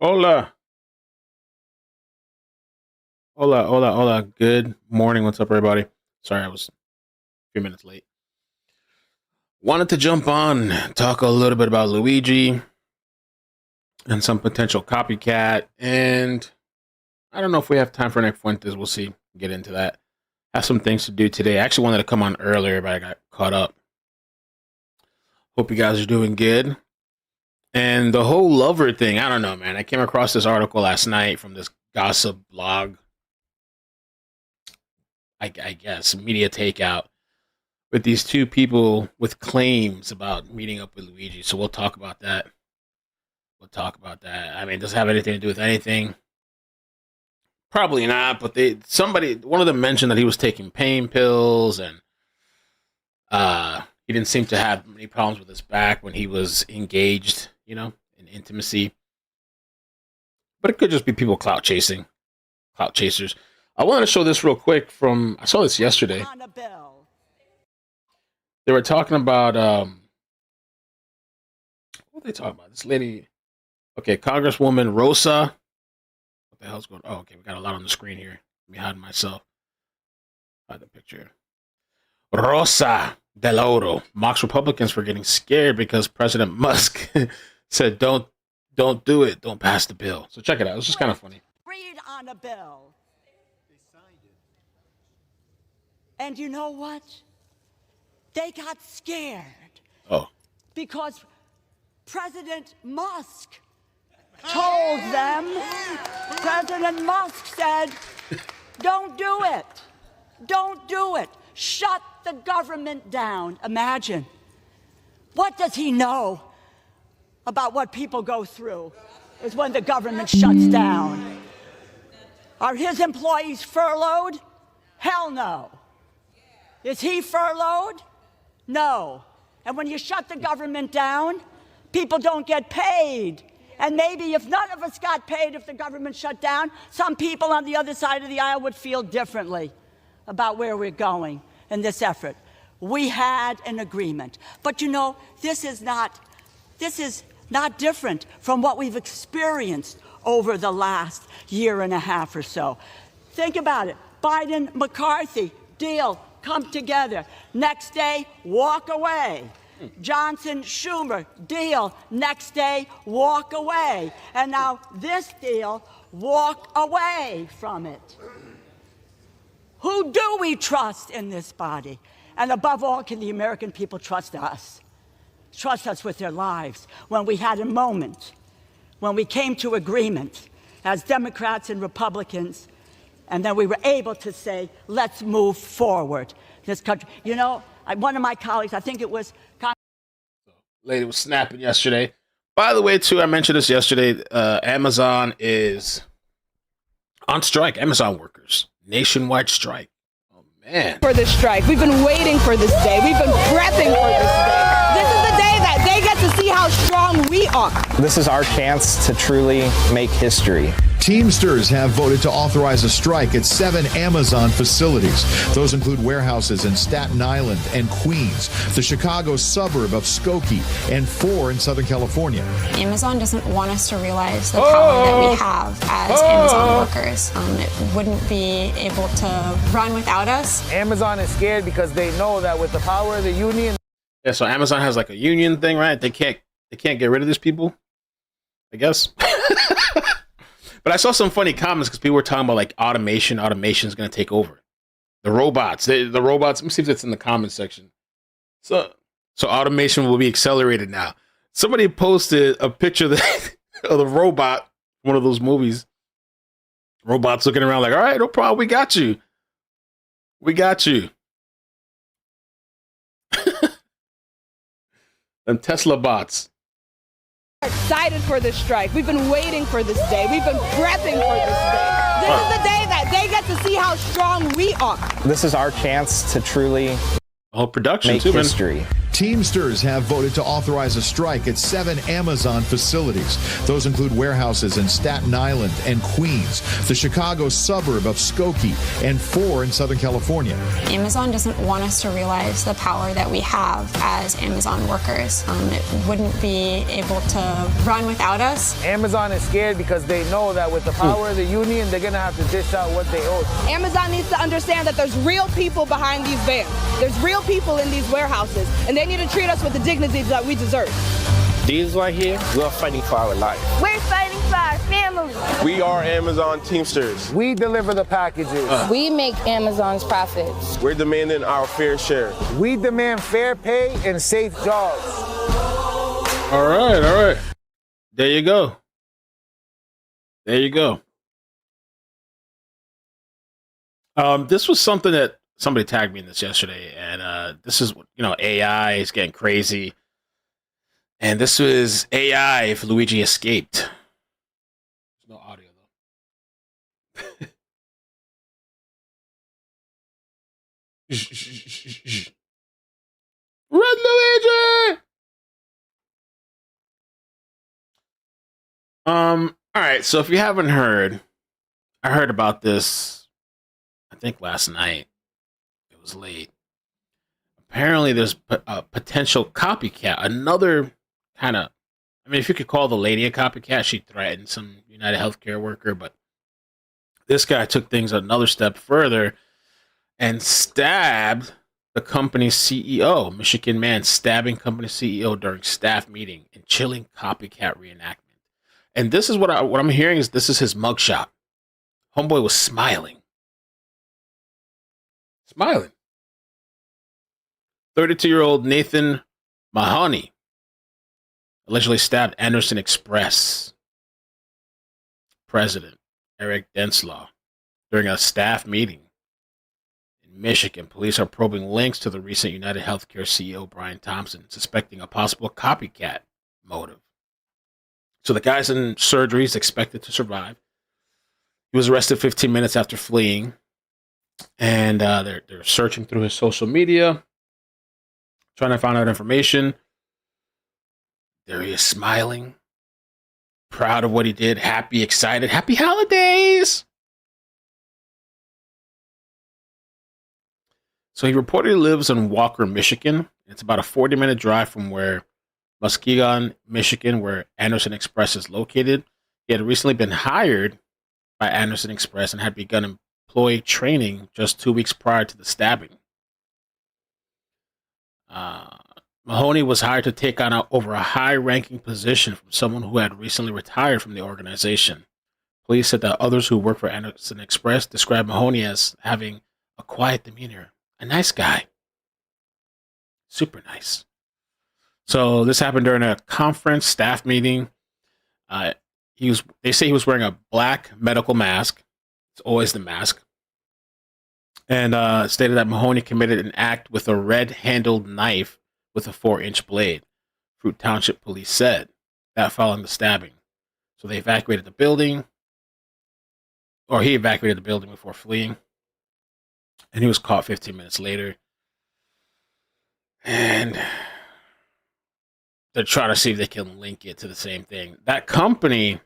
Hola. Hola, hola, hola. Good morning. What's up, everybody? Sorry, I was a few minutes late. Wanted to jump on, talk a little bit about Luigi and some potential copycat. And I don't know if we have time for Nick Fuentes. We'll see. Get into that. Have some things to do today. I actually wanted to come on earlier, but I got caught up. Hope you guys are doing good. And the whole lover thing, I don't know, man. I came across this article last night from this gossip blog. I guess media takeout with these two people with claims about meeting up with Luigi. So we'll talk about that. I mean, does it have anything to do with anything? Probably not. But one of them mentioned that he was taking pain pills, and he didn't seem to have many problems with his back when he was engaged, in intimacy. But it could just be people clout chasers. I wanted to show this real quick I saw this yesterday. They were talking about, what were they talking about? This lady, okay, Congresswoman Rosa. What the hell's going on? Oh, okay, we got a lot on the screen here. Let me hide myself. Hide the picture. Rosa Del Oro mocks Republicans for getting scared because President Musk said, don't do it. Don't pass the bill. So check it out. It's just kind of funny. Read on a bill. And you know what? They got scared. Oh. Because President Musk told them, President Musk said, don't do it. Don't do it. Shut the government down. Imagine. What does he know about what people go through is when the government shuts down? Are his employees furloughed? Hell no. Is he furloughed? No. And when you shut the government down, people don't get paid. And maybe if none of us got paid if the government shut down, some people on the other side of the aisle would feel differently about where we're going in this effort. We had an agreement. But this is not different from what we've experienced over the last year and a half or so. Think about it. Biden, McCarthy, deal. Come together. Next day, walk away. Johnson, Schumer, deal. Next day, walk away. And now this deal, walk away from it. Who do we trust in this body? And above all, can the American people trust us? Trust us with their lives. When we had a moment, when we came to agreement as Democrats and Republicans, and then we were able to say, let's move forward this country. One of my colleagues, I think it was... Lady was snapping yesterday. By the way, too, I mentioned this yesterday. Amazon is on strike. Amazon workers. Nationwide strike. Oh, man. For this strike. We've been waiting for this day. We've been prepping for this day. This is the day that they get to see how strong we are. This is our chance to truly make history. Teamsters have voted to authorize a strike at 7 Amazon facilities. Those include warehouses in Staten Island and Queens, the Chicago suburb of Skokie, and 4 in Southern California. Amazon doesn't want us to realize the power that we have as Amazon workers. It wouldn't be able to run without us. Amazon is scared because they know that with the power of the union. Yeah, so Amazon has like a union thing, right? They can't get rid of these people, I guess. But I saw some funny comments because people were talking about like automation. Automation is going to take over. The robots. The robots. Let me see if it's in the comment section. So automation will be accelerated now. Somebody posted a picture of the robot, one of those movies. Robots looking around like, all right, no problem. We got you. Them Tesla bots. Excited for this strike. We've been waiting for this day. We've been prepping for this day. This is the day that they get to see how strong we are. This is our chance to truly production make history. Teamsters have voted to authorize a strike at 7 Amazon facilities. Those include warehouses in Staten Island and Queens, the Chicago suburb of Skokie, and 4 in Southern California. Amazon doesn't want us to realize the power that we have as Amazon workers. It wouldn't be able to run without us. Amazon is scared because they know that with the power of the union, they're going to have to dish out what they owe. Amazon needs to understand that there's real people behind these vans. There's real people in these warehouses, and they need to treat us with the dignity that we deserve. These right here, we're fighting for our life. We're fighting for our family. We are Amazon Teamsters. We deliver the packages. We make Amazon's profits. We're demanding our fair share. We demand fair pay and safe jobs. All right. There you go. This was something that somebody tagged me in this yesterday, and this is, AI is getting crazy. And this was AI if Luigi escaped. There's no audio though. Red Luigi! All right, so if you haven't heard, I heard about this, I think last night. It was late. Apparently there's a potential copycat, another kind of, if you could call the lady a copycat, she threatened some UnitedHealthcare worker, but this guy took things another step further and stabbed the company's CEO. Michigan man stabbing company CEO during staff meeting in chilling copycat reenactment. And this is what I'm hearing is this is his mugshot. Homeboy was smiling. 32-year-old Nathan Mahoney allegedly stabbed Anderson Express president Eric Denslaw during a staff meeting in Michigan. Police are probing links to the recent UnitedHealthcare CEO Brian Thompson, suspecting a possible copycat motive. So the guy's in surgery. He's expected to survive. He was arrested 15 minutes after fleeing, and they're searching through his social media, trying to find out information. There he is, smiling, proud of what he did, happy, excited. Happy holidays! So he reportedly lives in Walker, Michigan. It's about a 40-minute drive from Muskegon, Michigan, where Anderson Express is located. He had recently been hired by Anderson Express and had begun employee training just 2 weeks prior to the stabbing. Mahoney was hired to take on over a high-ranking position from someone who had recently retired from the organization. Police said that others who work for Anderson Express described Mahoney as having a quiet demeanor, a nice guy. Super nice. So this happened during a conference staff meeting. They say he was wearing a black medical mask. It's always the mask. And stated that Mahoney committed an act with a red-handled knife with a 4-inch blade. Fruit Township police said that following the stabbing. So they evacuated the building, or he evacuated the building before fleeing. And he was caught 15 minutes later. And they're trying to see if they can link it to the same thing. That company,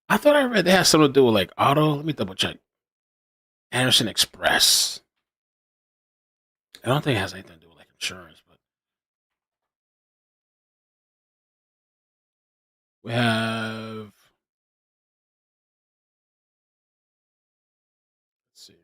I thought I read they had something to do with like auto. Let me double check. Anderson Express. I don't think it has anything to do with like insurance, but we have. Let's see.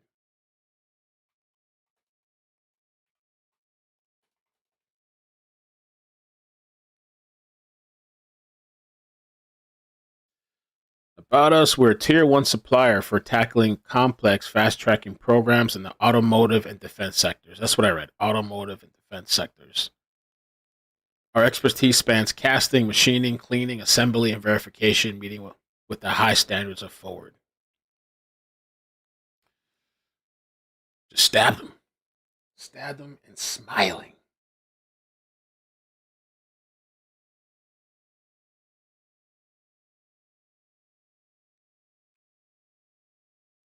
About us, we're a tier 1 supplier for tackling complex, fast-tracking programs in the automotive and defense sectors. That's what I read. Automotive and defense sectors. Our expertise spans casting, machining, cleaning, assembly, and verification, meeting with the high standards of Forward. Just stabbed him. Stabbed him and smiling.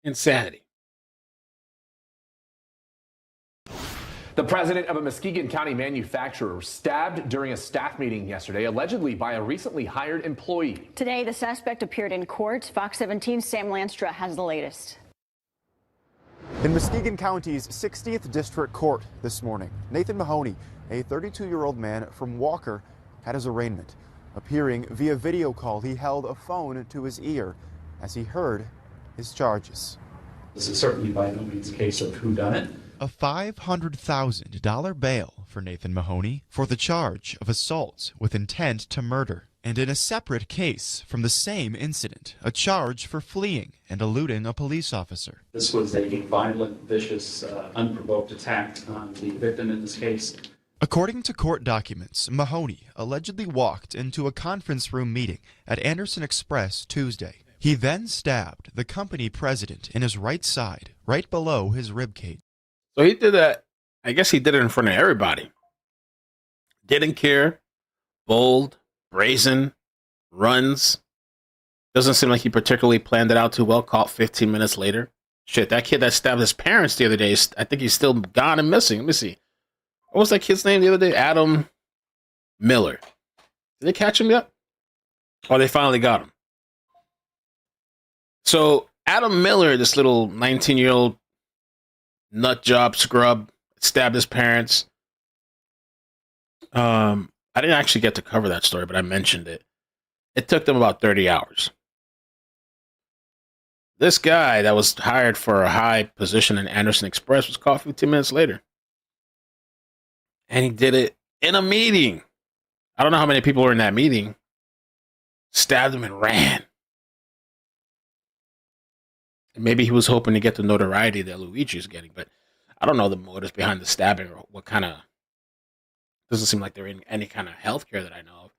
Insanity. The president of a Muskegon County manufacturer was stabbed during a staff meeting yesterday, allegedly by a recently hired employee. Today, the suspect appeared in court. Fox 17's Sam Lanstra has the latest. In Muskegon County's 60th District Court this morning, Nathan Mahoney, a 32-year-old man from Walker, had his arraignment. Appearing via video call, he held a phone to his ear as he heard his charges. This is certainly by no means a case of whodunit. A $500,000 bail for Nathan Mahoney for the charge of assault with intent to murder. And in a separate case from the same incident, a charge for fleeing and eluding a police officer. This was a violent, vicious, unprovoked attack on the victim in this case. According to court documents, Mahoney allegedly walked into a conference room meeting at Anderson Express Tuesday. He then stabbed the company president in his right side, right below his ribcage. So he did that. I guess he did it in front of everybody. Didn't care. Bold, brazen, runs. Doesn't seem like he particularly planned it out too well. Caught 15 minutes later. Shit, that kid that stabbed his parents the other day, I think he's still gone and missing. Let me see. What was that kid's name the other day? Adam Miller. Did they catch him yet? Oh, they finally got him. So Adam Miller, this little 19-year-old nut job scrub, stabbed his parents. I didn't actually get to cover that story, but I mentioned it. It took them about 30 hours. This guy that was hired for a high position in Anderson Express was caught 15 minutes later. And he did it in a meeting. I don't know how many people were in that meeting. Stabbed him and ran. Maybe he was hoping to get the notoriety that Luigi is getting, but I don't know the motives behind the stabbing or what kind of. Doesn't seem like they're in any kind of healthcare that I know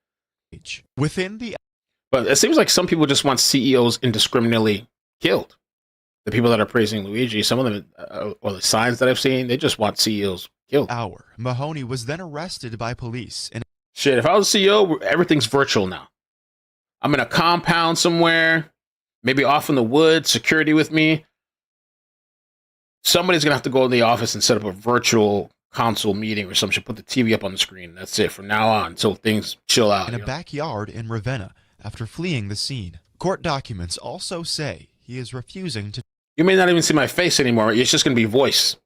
of. Within the. But it seems like some people just want CEOs indiscriminately killed. The people that are praising Luigi, some of them, or the signs that I've seen, they just want CEOs killed. Mahoney was then arrested by police. Shit, if I was a CEO, everything's virtual now. I'm in a compound somewhere. Maybe off in the woods, security with me. Somebody's going to have to go in the office and set up a virtual console meeting or something. Put the TV up on the screen. That's it from now on until things chill out. In a backyard in Ravenna after fleeing the scene. Court documents also say he is refusing to. You may not even see my face anymore. It's just going to be voice.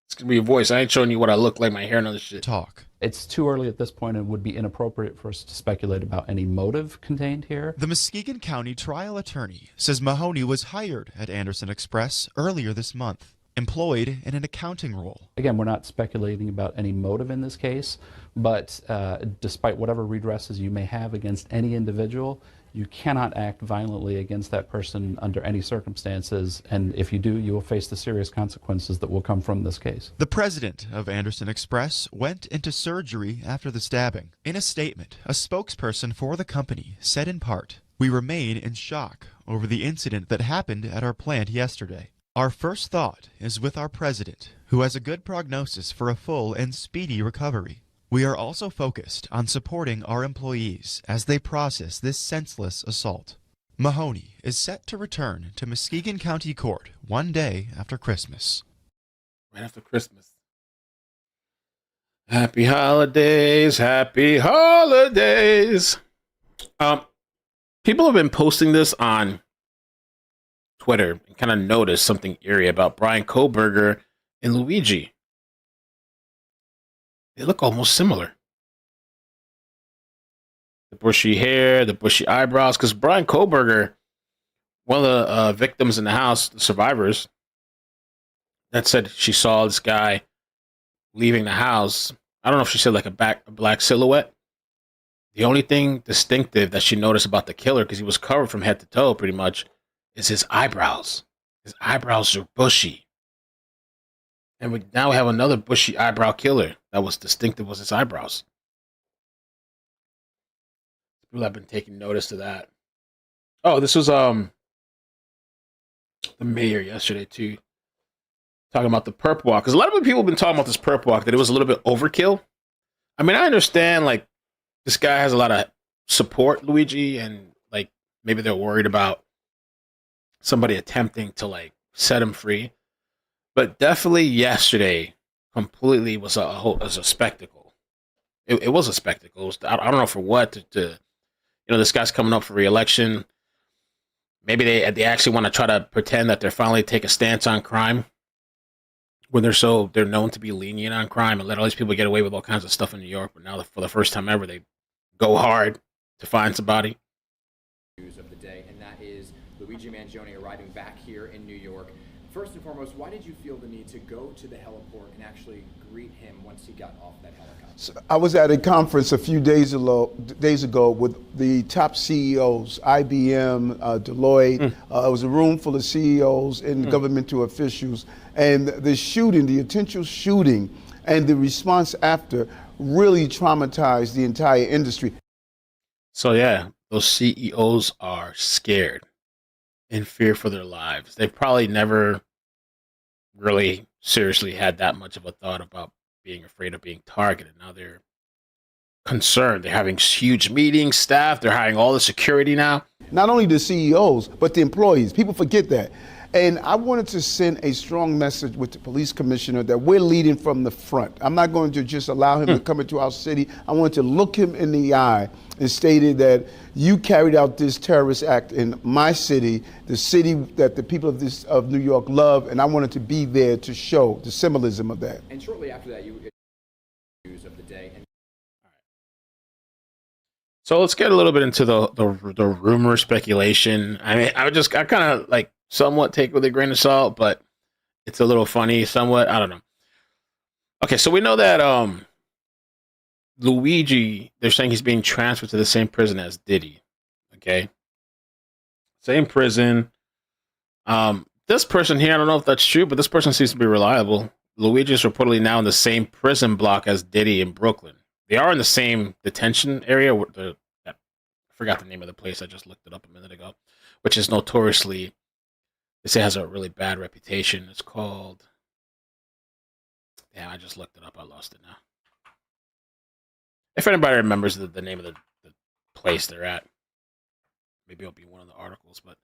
It's going to be a voice. I ain't showing you what I look like, my hair and other shit. Talk. It's too early at this point and would be inappropriate for us to speculate about any motive contained here. The Muskegon County trial attorney says Mahoney was hired at Anderson Express earlier this month, employed in an accounting role. Again, we're not speculating about any motive in this case, but despite whatever redresses you may have against any individual, you cannot act violently against that person under any circumstances, and if you do, you will face the serious consequences that will come from this case. The president of Anderson Express went into surgery after the stabbing. In a statement, a spokesperson for the company said in part, "We remain in shock over the incident that happened at our plant yesterday. Our first thought is with our president, who has a good prognosis for a full and speedy recovery. We are also focused on supporting our employees as they process this senseless assault." Mahoney is set to return to Muskegon County Court one day after Christmas. Right after Christmas. Happy holidays, happy holidays. People have been posting this on Twitter and kind of noticed something eerie about Brian Koberger and Luigi. They look almost similar. The bushy hair, the bushy eyebrows. Because Brian Koberger, one of the victims in the house, the survivors, that said she saw this guy leaving the house. I don't know if she said like a black silhouette. The only thing distinctive that she noticed about the killer, because he was covered from head to toe pretty much, is his eyebrows. His eyebrows are bushy. And we now have another bushy eyebrow killer that was distinctive was his eyebrows. People have been taking notice of that. Oh, this was the mayor yesterday too, talking about the perp walk. Because a lot of people have been talking about this perp walk, that it was a little bit overkill. I mean, I understand like this guy has a lot of support, Luigi, and like maybe they're worried about somebody attempting to like set him free. But definitely yesterday, completely was a spectacle. It was a spectacle. I don't know for what this guy's coming up for re-election. Maybe they actually want to try to pretend that they're finally take a stance on crime when they're known to be lenient on crime and let all these people get away with all kinds of stuff in New York. But now for the first time ever, they go hard to find somebody. News of the day, and that is Luigi Mangione arriving back here in New York. First and foremost, why did you feel the need to go to the heliport and actually greet him once he got off that helicopter? So I was at a conference a few days ago with the top CEOs, IBM, Deloitte. It was a room full of CEOs and governmental officials. And the shooting, the intentional shooting, and the response after really traumatized the entire industry. So yeah, those CEOs are scared, in fear for their lives. They've probably never really seriously had that much of a thought about being afraid of being targeted. Now they're concerned. They're having huge meetings, staff. They're hiring all the security now. Not only the CEOs, but the employees. People forget that. And I wanted to send a strong message with the police commissioner that we're leading from the front. I'm not going to just allow him to come into our city. I wanted to look him in the eye and stated that you carried out this terrorist act in my city, the city that the people of New York love, and I wanted to be there to show the symbolism of that. And shortly after that, you news of the day. And so let's get a little bit into the rumor speculation. I mean, I kind of like somewhat take it with a grain of salt, but it's a little funny somewhat. I don't know. Okay, so we know that Luigi, they're saying he's being transferred to the same prison as Diddy. Okay. Same prison. This person here, I don't know if that's true, but this person seems to be reliable. Luigi is reportedly now in the same prison block as Diddy in Brooklyn. They are in the same detention area. I forgot the name of the place. I just looked it up a minute ago, which is notoriously, they say, has a really bad reputation. It's called, damn, I just looked it up. I lost it now. If anybody remembers the name of the place they're at, maybe it'll be one of the articles. But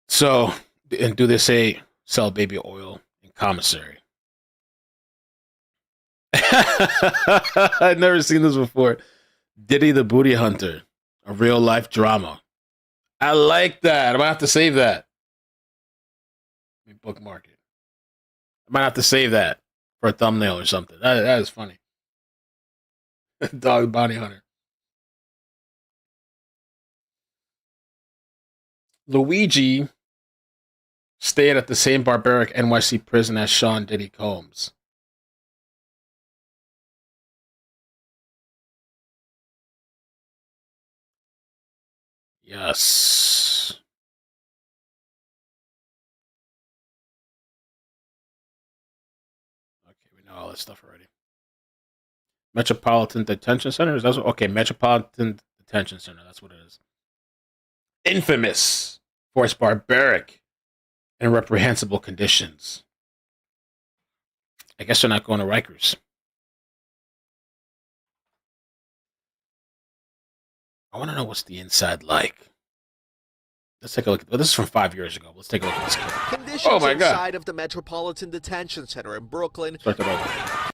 so, and do they say sell baby oil in commissary? I've never seen this before. Diddy the Booty Hunter, a real life drama. I like that. I might have to save that. Let me bookmark it. I might have to save that for a thumbnail or something. That is funny. Dog Bounty Hunter. Luigi stayed at the same barbaric NYC prison as Sean Diddy Combs. Yes. Okay, we know all this stuff already. Metropolitan Detention Center? Is that what, okay, Metropolitan Detention Center. That's what it is. Infamous for its barbaric and reprehensible conditions. I guess they're not going to Rikers. I want to know what's the inside like. Let's take a look. This is from 5 years ago. Let's take a look at this clip. Conditions oh my God. inside of the Metropolitan Detention Center in Brooklyn. Start that over.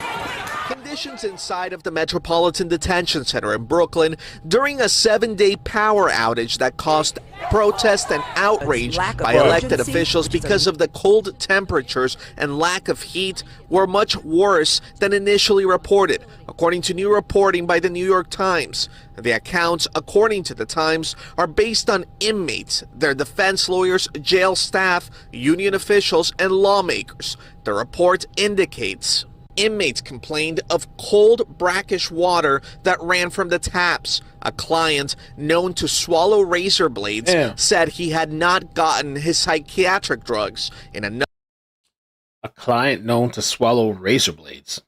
Conditions inside of the Metropolitan Detention Center in Brooklyn during a 7-day power outage that caused protest and outrage by elected officials because of the cold temperatures and lack of heat were much worse than initially reported, according to new reporting by the New York Times. The accounts, according to the Times, are based on inmates, their defense lawyers, jail staff, union officials, and lawmakers. The report indicates inmates complained of cold, brackish water that ran from the taps. A client known to swallow razor blades said he had not gotten his psychiatric drugs. In a client known to swallow razor blades.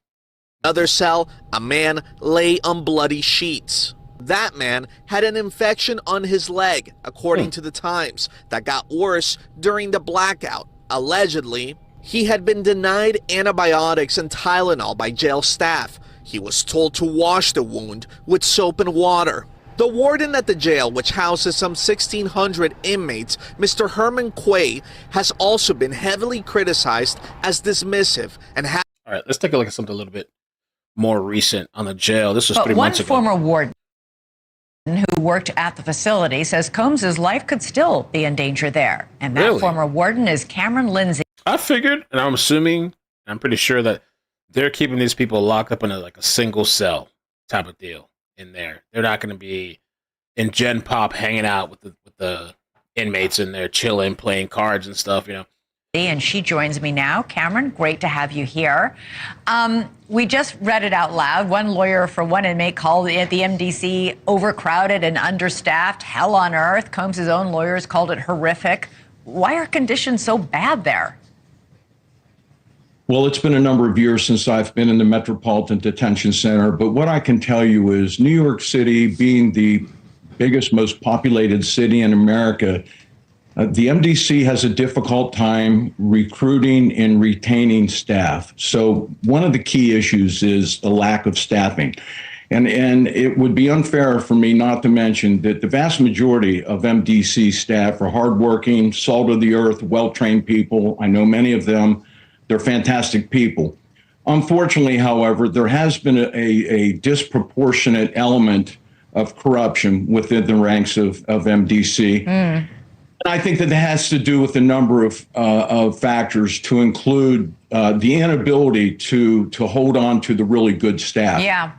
Another cell, a man lay on bloody sheets. That man had an infection on his leg, according to the Times, that got worse during the blackout. Allegedly, he had been denied antibiotics and Tylenol by jail staff. He was told to wash the wound with soap and water. The warden at the jail, which houses some 1,600 inmates, Mr. Herman Quay, has also been heavily criticized as dismissive and All right, let's take a look at something a little bit more recent on the jail. This was 3 months ago. One former warden who worked at the facility says Combs's life could still be in danger there. And that former warden is Cameron Lindsay. I figured, and I'm assuming, I'm pretty sure that they're keeping these people locked up in a single cell type of deal in there. They're not going to be in Gen Pop hanging out with the inmates in there, chilling, playing cards and stuff, And she joins me now. Cameron, great to have you here. We just read it out loud. One lawyer for one inmate called the MDC overcrowded and understaffed. Hell on earth. Combs' own lawyers called it horrific. Why are conditions so bad there? Well, it's been a number of years since I've been in the Metropolitan Detention Center, but what I can tell you is New York City, being the biggest, most populated city in America, the MDC has a difficult time recruiting and retaining staff. So one of the key issues is the lack of staffing. And it would be unfair for me not to mention that the vast majority of MDC staff are hardworking, salt of the earth, well-trained people. I know many of them. They're fantastic people. Unfortunately, however, there has been a disproportionate element of corruption within the ranks of MDC. And I think that has to do with a number of factors, to include the inability to hold on to the really good staff. Yeah.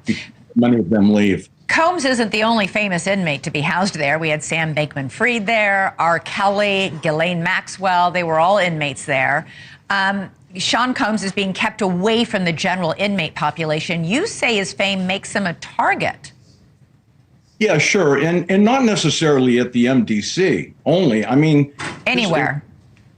Many of them leave. Combs isn't the only famous inmate to be housed there. We had Sam Bankman-Fried there, R. Kelly, Ghislaine Maxwell. They were all inmates there. Sean Combs is being kept away from the general inmate population. You say his fame makes him a target. Yeah, sure. And not necessarily at the MDC only. I mean, anywhere.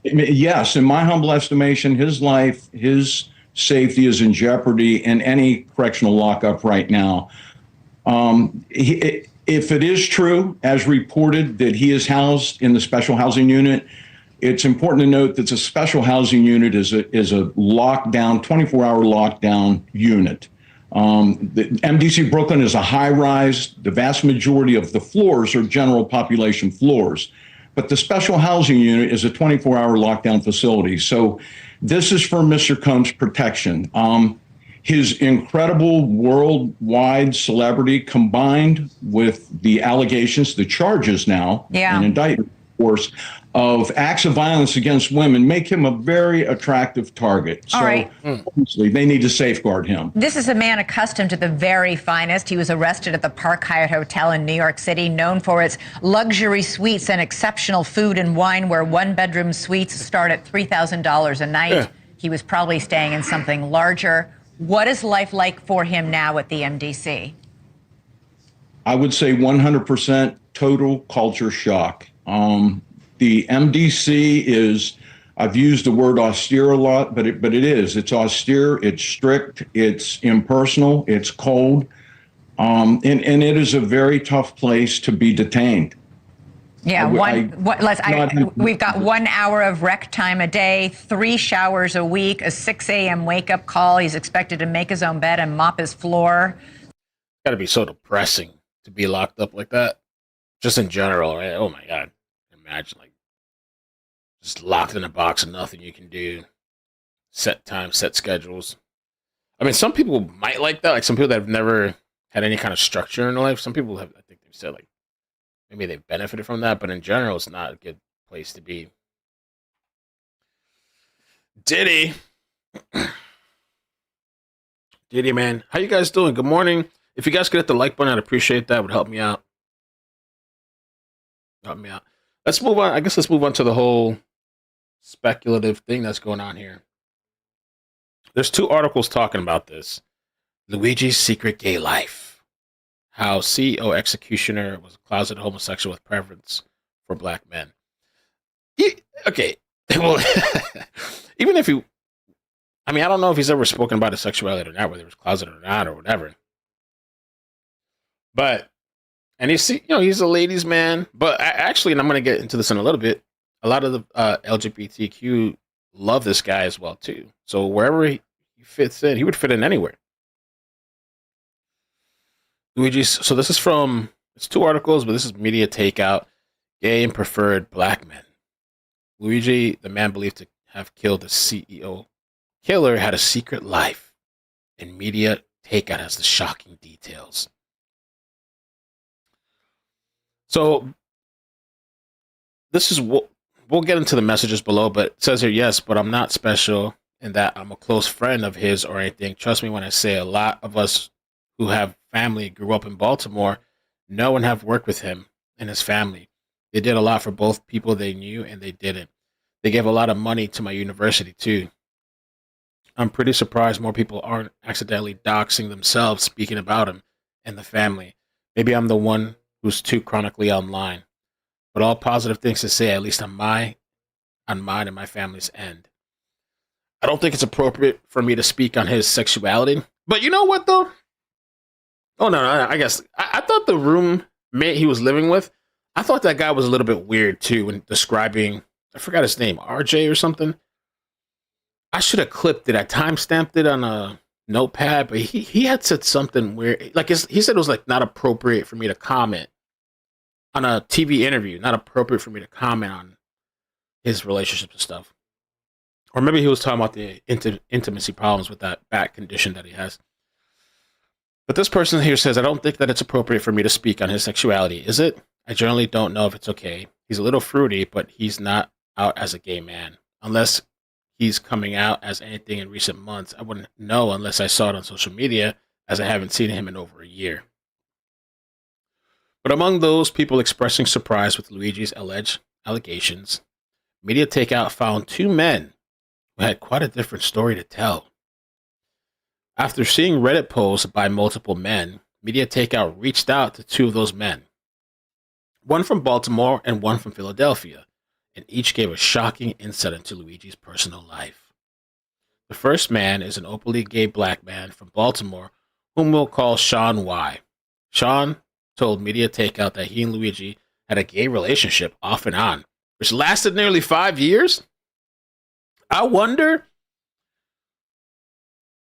Yes. In my humble estimation, his life, his safety is in jeopardy in any correctional lockup right now. If it is true, as reported, that he is housed in the special housing unit, it's important to note that the special housing unit is a lockdown, 24-hour lockdown unit. The MDC Brooklyn is a high-rise. The vast majority of the floors are general population floors. But the special housing unit is a 24-hour lockdown facility. So this is for Mr. Combs' protection. His incredible worldwide celebrity, combined with the allegations, the charges now, and indictment, of course, of acts of violence against women, make him a very attractive target. So obviously they need to safeguard him. This is a man accustomed to the very finest. He was arrested at the Park Hyatt Hotel in New York City, known for its luxury suites and exceptional food and wine, where one-bedroom suites start at $3,000 a night. Yeah. He was probably staying in something larger. What is life like for him now at the MDC? I would say 100% total culture shock. The MDC is, I've used the word austere a lot, but it is. It's austere, it's strict, it's impersonal, it's cold, and it is a very tough place to be detained. Yeah, we've got 1 hour of rec time a day, 3 showers a week, a 6 a.m. wake-up call. He's expected to make his own bed and mop his floor. Got to be so depressing to be locked up like that, just in general, right? Oh my God, imagine just locked in a box and nothing you can do. Set time, set schedules. I mean, some people might like that. Like some people that have never had any kind of structure in their life. Some people have, I think they've said maybe they've benefited from that, but in general, it's not a good place to be. Diddy, man, how you guys doing? Good morning. If you guys could hit the like button, I'd appreciate that. It would help me out. Let's move on. I guess let's move on to the whole speculative thing that's going on here. There's 2 articles talking about this. Luigi's secret gay life. How CEO executioner was a closeted homosexual with preference for black men. Okay. Well, even if he, I mean, I don't know if he's ever spoken about his sexuality or not, whether he was closeted or not or whatever. But, and he's a ladies' man. But actually, and I'm going to get into this in a little bit, a lot of the LGBTQ love this guy as well, too. So wherever he fits in, he would fit in anywhere. Luigi, so this is from It's two articles, but this is Media Takeout, Gay and Preferred Black Men. Luigi, the man believed to have killed the CEO killer, had a secret life, and Media Takeout has the shocking details. So, this is what we'll get into the messages below, but it says here, yes, but I'm not special in that I'm a close friend of his or anything. Trust me when I say a lot of us who have family grew up in Baltimore know and have worked with him and his family. They did a lot for both people they knew and they didn't. They gave a lot of money to my university too. I'm pretty surprised more people aren't accidentally doxing themselves speaking about him and the family. Maybe I'm the one who's too chronically online. But all positive things to say, at least on mine and my family's end. I don't think it's appropriate for me to speak on his sexuality. But you know what, though? Oh, no, I guess. I thought the roommate he was living with, I thought that guy was a little bit weird, too, when describing, I forgot his name, RJ or something. I should have clipped it. I timestamped it on a notepad, but he had said something weird. Like, he said it was, like, not appropriate for me to comment on a TV interview, not appropriate for me to comment on his relationships and stuff. Or maybe he was talking about the intimacy problems with that back condition that he has. But this person here says, I don't think that it's appropriate for me to speak on his sexuality, is it? I generally don't know if it's okay. He's a little fruity, but he's not out as a gay man. Unless he's coming out as anything in recent months, I wouldn't know unless I saw it on social media, as I haven't seen him in over a year. But among those people expressing surprise with Luigi's alleged allegations, Media Takeout found two men who had quite a different story to tell. After seeing Reddit posts by multiple men, Media Takeout reached out to two of those men, one from Baltimore and one from Philadelphia, and each gave a shocking insight into Luigi's personal life. The first man is an openly gay black man from Baltimore, whom we'll call Sean Y. Sean told Media Takeout that he and Luigi had a gay relationship off and on, which lasted nearly 5 years. I wonder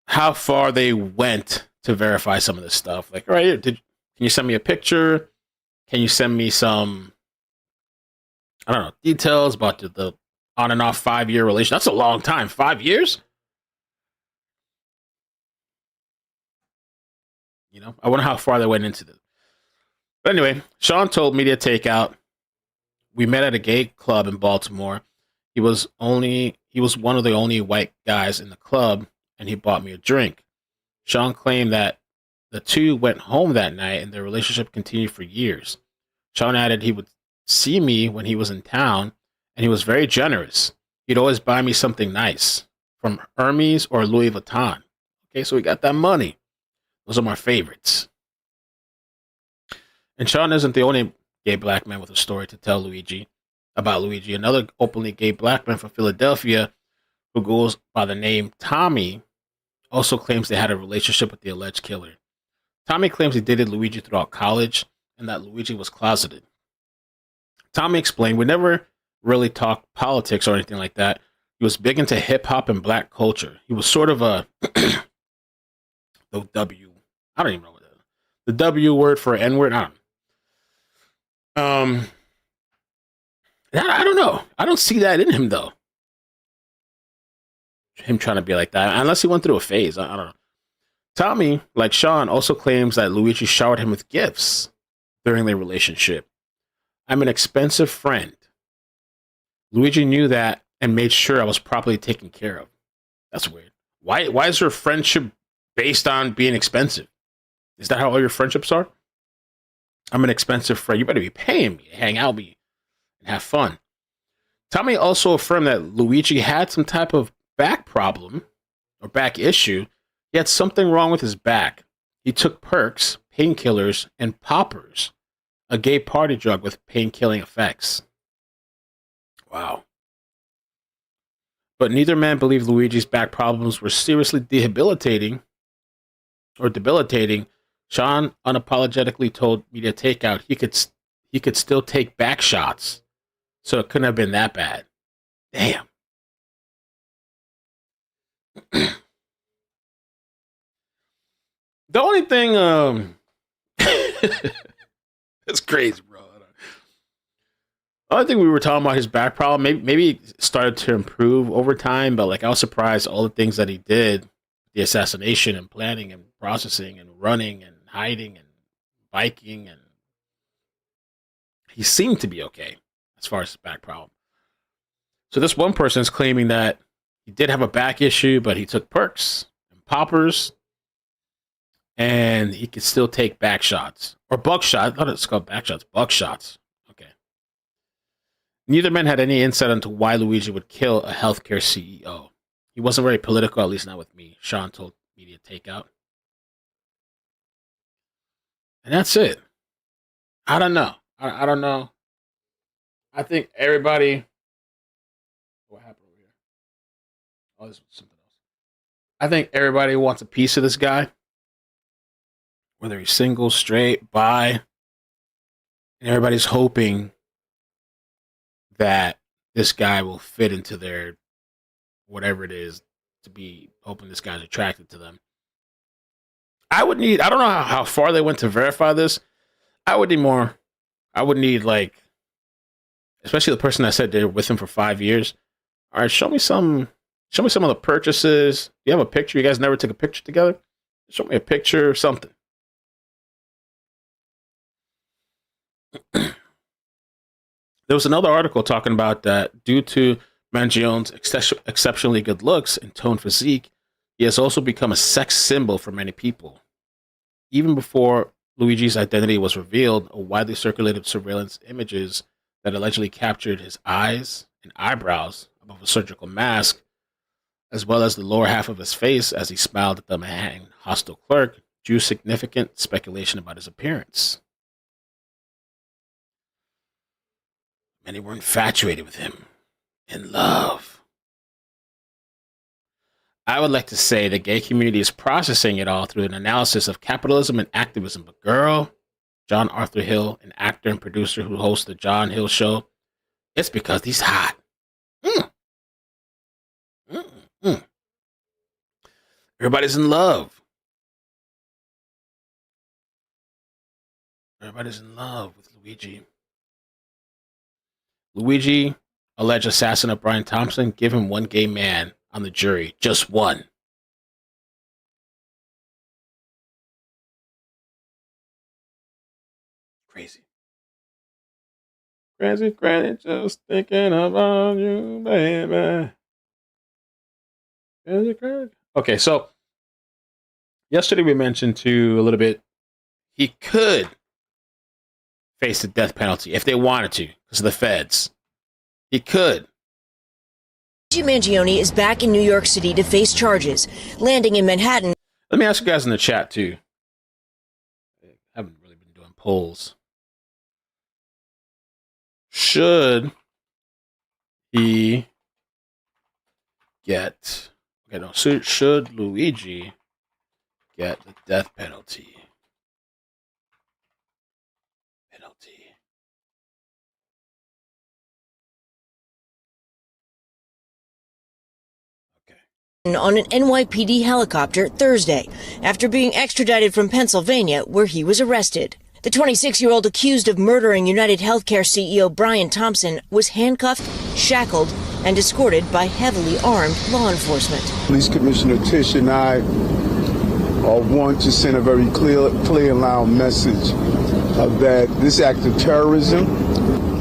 how far they went to verify some of this stuff. Like, all right, can you send me a picture? Can you send me some, I don't know, details about the on and off 5-year relation? That's a long time. 5 years? You know, I wonder how far they went into this. But anyway, Sean told Media Takeout, we met at a gay club in Baltimore. He was one of the only white guys in the club, and he bought me a drink. Sean claimed that the two went home that night, and their relationship continued for years. Sean added he would see me when he was in town, and he was very generous. He'd always buy me something nice, from Hermes or Louis Vuitton. Okay, so we got that money. Those are my favorites. And Sean isn't the only gay black man with a story to tell about Luigi. Another openly gay black man from Philadelphia who goes by the name Tommy also claims they had a relationship with the alleged killer. Tommy claims he dated Luigi throughout college and that Luigi was closeted. Tommy explained, we never really talked politics or anything like that. He was big into hip-hop and black culture. He was sort of a I don't even know what that is. The W word for N-word, I don't know. I don't see that in him, though. Him trying to be like that, unless he went through a phase. I don't know. Tommy, like Sean, also claims that Luigi showered him with gifts during their relationship. I'm an expensive friend. Luigi knew that and made sure I was properly taken care of. That's weird. Why is your friendship based on being expensive? Is that how all your friendships are? I'm an expensive friend. You better be paying me to hang out with me and have fun. Tommy also affirmed that Luigi had some type of back problem or back issue. He had something wrong with his back. He took perks, painkillers, and poppers, a gay party drug with pain-killing effects. Wow. But neither man believed Luigi's back problems were seriously debilitating. Sean unapologetically told Media Takeout he could still take back shots, so it couldn't have been that bad. Damn. The only thing It's crazy, bro. I think we were talking about his back problem. Maybe it started to improve over time, but like I was surprised all the things that he did, the assassination and planning and processing and running and hiding and biking, and he seemed to be okay as far as his back problem. So this one person is claiming that he did have a back issue, but he took perks and poppers, and he could still take back shots or buckshot. I thought it's called back shots, buckshots. Okay. Neither man had any insight into why Luigi would kill a healthcare CEO. He wasn't very political, at least not with me, Sean told Media Takeout. And that's it. I don't know. I don't know. I think everybody... What happened over here? Oh, this was something else. I think everybody wants a piece of this guy. Whether he's single, straight, bi. And everybody's hoping that this guy will fit into their whatever it is to be, hoping this guy's attracted to them. I don't know how far they went to verify this. I would need like, especially the person that said they're with him for 5 years. All right, show me some of the purchases. Do you have a picture? You guys never took a picture together? Show me a picture or something. There was another article talking about that due to Mangione's exceptionally good looks and toned physique, he has also become a sex symbol for many people. Even before Luigi's identity was revealed, a widely circulated surveillance images that allegedly captured his eyes and eyebrows above a surgical mask, as well as the lower half of his face as he smiled at the Manhattan hostile clerk, drew significant speculation about his appearance. Many were infatuated with him, in love. I would like to say the gay community is processing it all through an analysis of capitalism and activism. But girl, John Arthur Hill, an actor and producer who hosts the John Hill Show, it's because he's hot. Everybody's in love. Everybody's in love with Luigi. Luigi, alleged assassin of Brian Thompson, give him one gay man on the jury. Just one. Crazy. Crazy, just thinking about you, baby. Crazy. Okay, so yesterday we mentioned too a little bit, he could face the death penalty if they wanted to, because of the feds. He could. Luigi Mangione is back in New York City to face charges, landing in Manhattan. Let me ask you guys in the chat too. I haven't really been doing polls. Should he get... Okay, no. Should Luigi get the death penalty? On an NYPD helicopter Thursday, after being extradited from Pennsylvania, where he was arrested. The 26-year-old accused of murdering UnitedHealthcare CEO Brian Thompson was handcuffed, shackled, and escorted by heavily armed law enforcement. Police Commissioner Tish and I want to send a very clear and loud message that this act of terrorism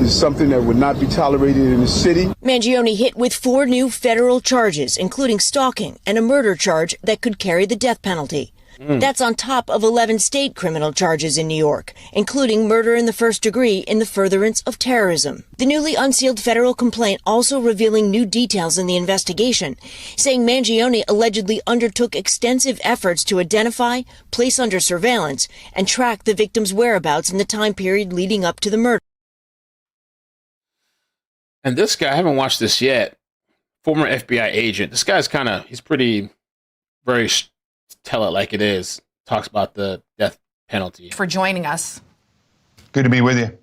is something that would not be tolerated in the city. Mangione hit with 4 new federal charges, including stalking and a murder charge that could carry the death penalty. That's on top of 11 state criminal charges in New York, including murder in the first degree in the furtherance of terrorism. The newly unsealed federal complaint also revealing new details in the investigation, saying Mangione allegedly undertook extensive efforts to identify, place under surveillance, and track the victim's whereabouts in the time period leading up to the murder. And this guy, I haven't watched this yet, former FBI agent. This guy's he's pretty, very tell it like it is. Talks about the death penalty. For joining us. Good to be with you.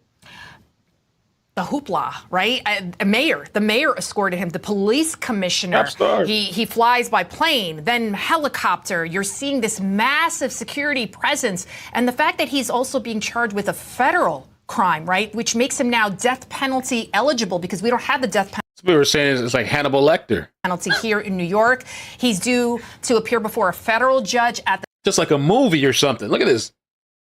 the hoopla, right? The mayor escorted him, the police commissioner. He flies by plane, then helicopter. You're seeing this massive security presence. And the fact that he's also being charged with a federal crime, right? Which makes him now death penalty eligible because we don't have the death penalty. We were saying it's like Hannibal Lecter. Penalty here in New York. He's due to appear before a federal judge at just like a movie or something. Look at this.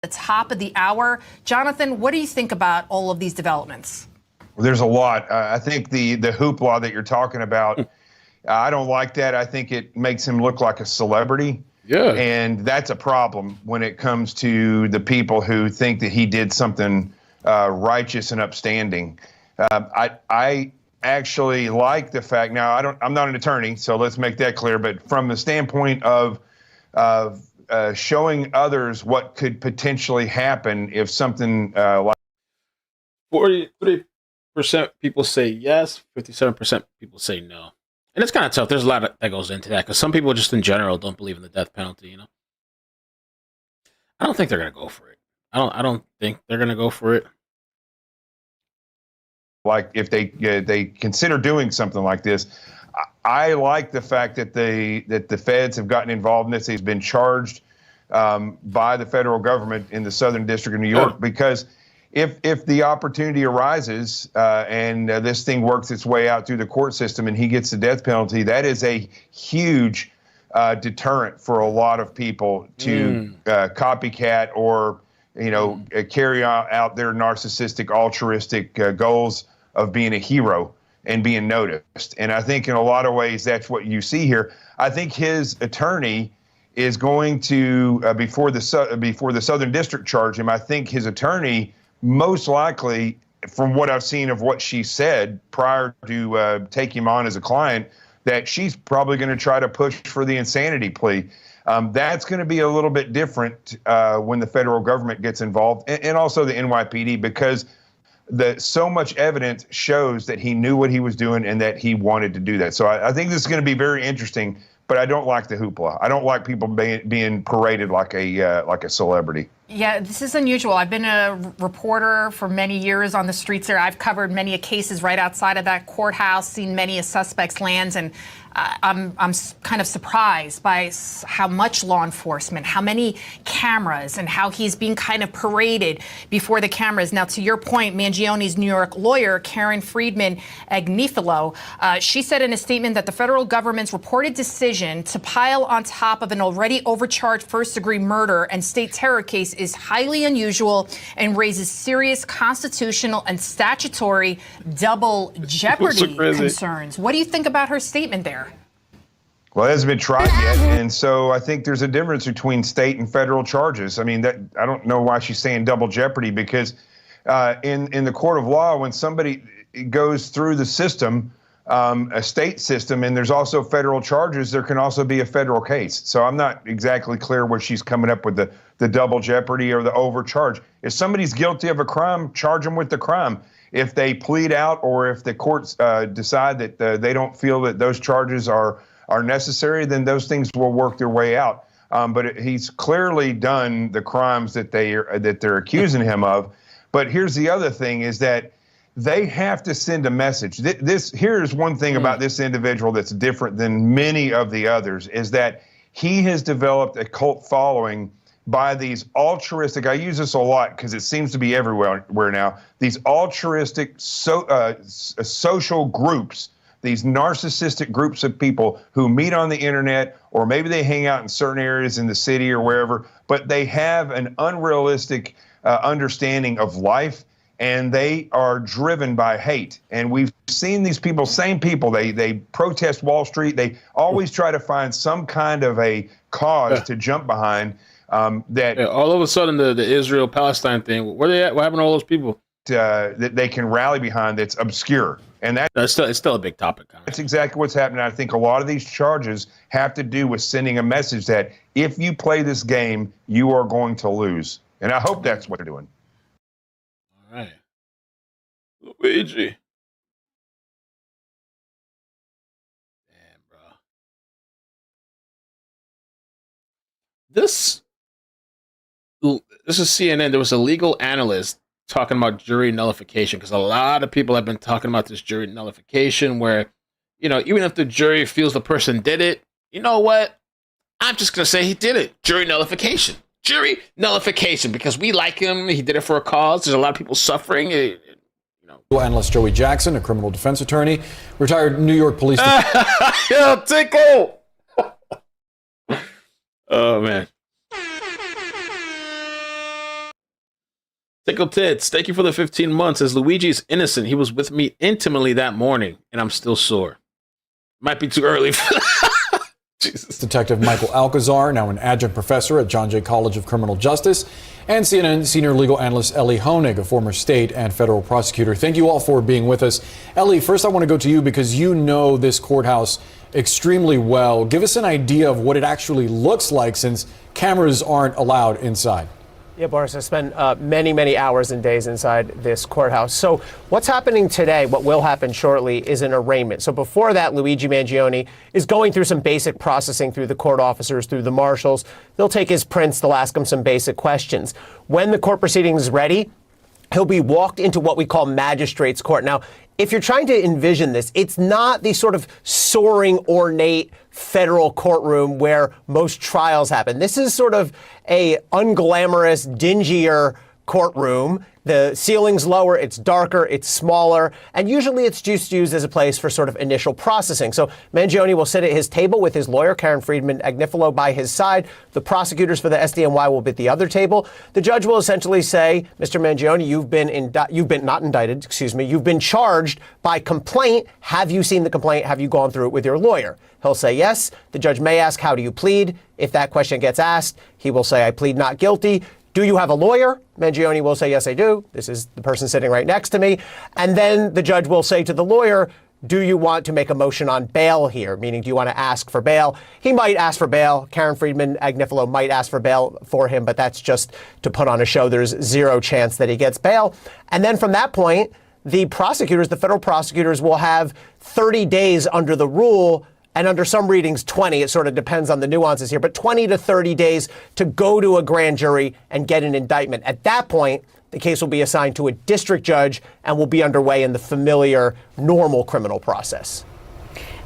The top of the hour. Jonathan, what do you think about all of these developments? Well, there's a lot. I think the hoopla that you're talking about, I don't like that. I think it makes him look like a celebrity. Yeah. And that's a problem when it comes to the people who think that he did something righteous and upstanding. I actually like the fact, now I'm not an attorney, so let's make that clear, but from the standpoint of showing others what could potentially happen if something like 43% people say yes, 57% people say no. And it's kind of tough. There's a lot that goes into that because some people just in general don't believe in the death penalty, you know? I don't think they're going to go for it. I don't think they're going to go for it. Like if they consider doing something like this, I like the fact that the feds have gotten involved in this. He's been charged by the federal government in the Southern District of New York because if the opportunity arises and this thing works its way out through the court system and he gets the death penalty, that is a huge deterrent for a lot of people to copycat or carry out their narcissistic, altruistic goals of being a hero and being noticed. And I think in a lot of ways, that's what you see here. I think his attorney is going to, before the Southern District charge him, I think his attorney, most likely, from what I've seen of what she said prior to take him on as a client, that she's probably going to try to push for the insanity plea. That's going to be a little bit different when the federal government gets involved, and also the NYPD, because so much evidence shows that he knew what he was doing and that he wanted to do that. So I think this is going to be very interesting, but I don't like the hoopla. I don't like people being paraded like a celebrity. Yeah, this is unusual. I've been a reporter for many years on the streets there. I've covered many cases right outside of that courthouse, seen many suspects land, and I'm kind of surprised by how much law enforcement, how many cameras, and how he's being kind of paraded before the cameras. Now, to your point, Mangione's New York lawyer, Karen Friedman Agnifilo, she said in a statement that the federal government's reported decision to pile on top of an already overcharged first-degree murder and state terror case is highly unusual and raises serious constitutional and statutory double jeopardy concerns. What do you think about her statement there? Well, it hasn't been tried yet, and so I think there's a difference between state and federal charges. I mean, I don't know why she's saying double jeopardy, because in the court of law, when somebody goes through the system, a state system, and there's also federal charges, there can also be a federal case. So I'm not exactly clear where she's coming up with the double jeopardy or the overcharge. If somebody's guilty of a crime, charge them with the crime. If they plead out or if the courts decide that they don't feel that those charges are necessary, then those things will work their way out. But he's clearly done the crimes that they're accusing him of. But here's the other thing, is that they have to send a message. Here's one thing about this individual that's different than many of the others, is that he has developed a cult following by these altruistic, I use this a lot because it seems to be everywhere now, these altruistic social groups, these narcissistic groups of people who meet on the internet, or maybe they hang out in certain areas in the city or wherever, but they have an unrealistic understanding of life, and they are driven by hate. And we've seen these people, same people, they protest Wall Street. They always try to find some kind of a cause to jump behind. All of a sudden, the Israel-Palestine thing, where they at? What happened to all those people? That they can rally behind that's obscure. And it's still a big topic. That's exactly what's happening. I think a lot of these charges have to do with sending a message that if you play this game, you are going to lose. And I hope that's what they're doing. All right. Luigi. Damn, bro. This is CNN. There was a legal analyst talking about jury nullification, because a lot of people have been talking about this jury nullification where, even if the jury feels the person did it, you know what? I'm just going to say he did it. Jury nullification. Jury nullification, because we like him. He did it for a cause. There's a lot of people suffering. Analyst Joey Jackson, a criminal defense attorney, retired New York police. Yeah, tickle. Oh, man. Tickle Tits, thank you for the 15 months. As Luigi is innocent, he was with me intimately that morning, and I'm still sore. Might be too early for that. Jesus. Detective Michael Alcazar, now an adjunct professor at John Jay College of Criminal Justice, and CNN senior legal analyst Ellie Honig, a former state and federal prosecutor. Thank you all for being with us. Ellie, first I want to go to you because you know this courthouse extremely well. Give us an idea of what it actually looks like, since cameras aren't allowed inside. Yeah, Boris, I spent many hours and days inside this courthouse. So what's happening today, what will happen shortly, is an arraignment. So before that, Luigi Mangione is going through some basic processing through the court officers, through the marshals. They'll take his prints. They'll ask him some basic questions. When the court proceeding is ready, he'll be walked into what we call magistrate's court. Now, if you're trying to envision this, it's not the sort of soaring, ornate federal courtroom where most trials happen. This is sort of a unglamorous, dingier courtroom. The ceiling's lower, it's darker, it's smaller, and usually it's just used as a place for sort of initial processing. So Mangione will sit at his table with his lawyer, Karen Friedman Agnifilo, by his side. The prosecutors for the SDNY will be at the other table. The judge will essentially say, Mr. Mangione, you've been charged by complaint. Have you seen the complaint? Have you gone through it with your lawyer? He'll say yes. The judge may ask, how do you plead? If that question gets asked, he will say, I plead not guilty. Do you have a lawyer? Mangione will say, yes, I do. This is the person sitting right next to me. And then the judge will say to the lawyer, do you want to make a motion on bail here? Meaning, do you want to ask for bail? He might ask for bail. Karen Friedman Agnifilo might ask for bail for him, but that's just to put on a show. There's zero chance that he gets bail. And then from that point, the federal prosecutors will have 30 days under the rule, and under some readings 20, it sort of depends on the nuances here, but 20 to 30 days to go to a grand jury and get an indictment. At that point, the case will be assigned to a district judge and will be underway in the familiar, normal criminal process.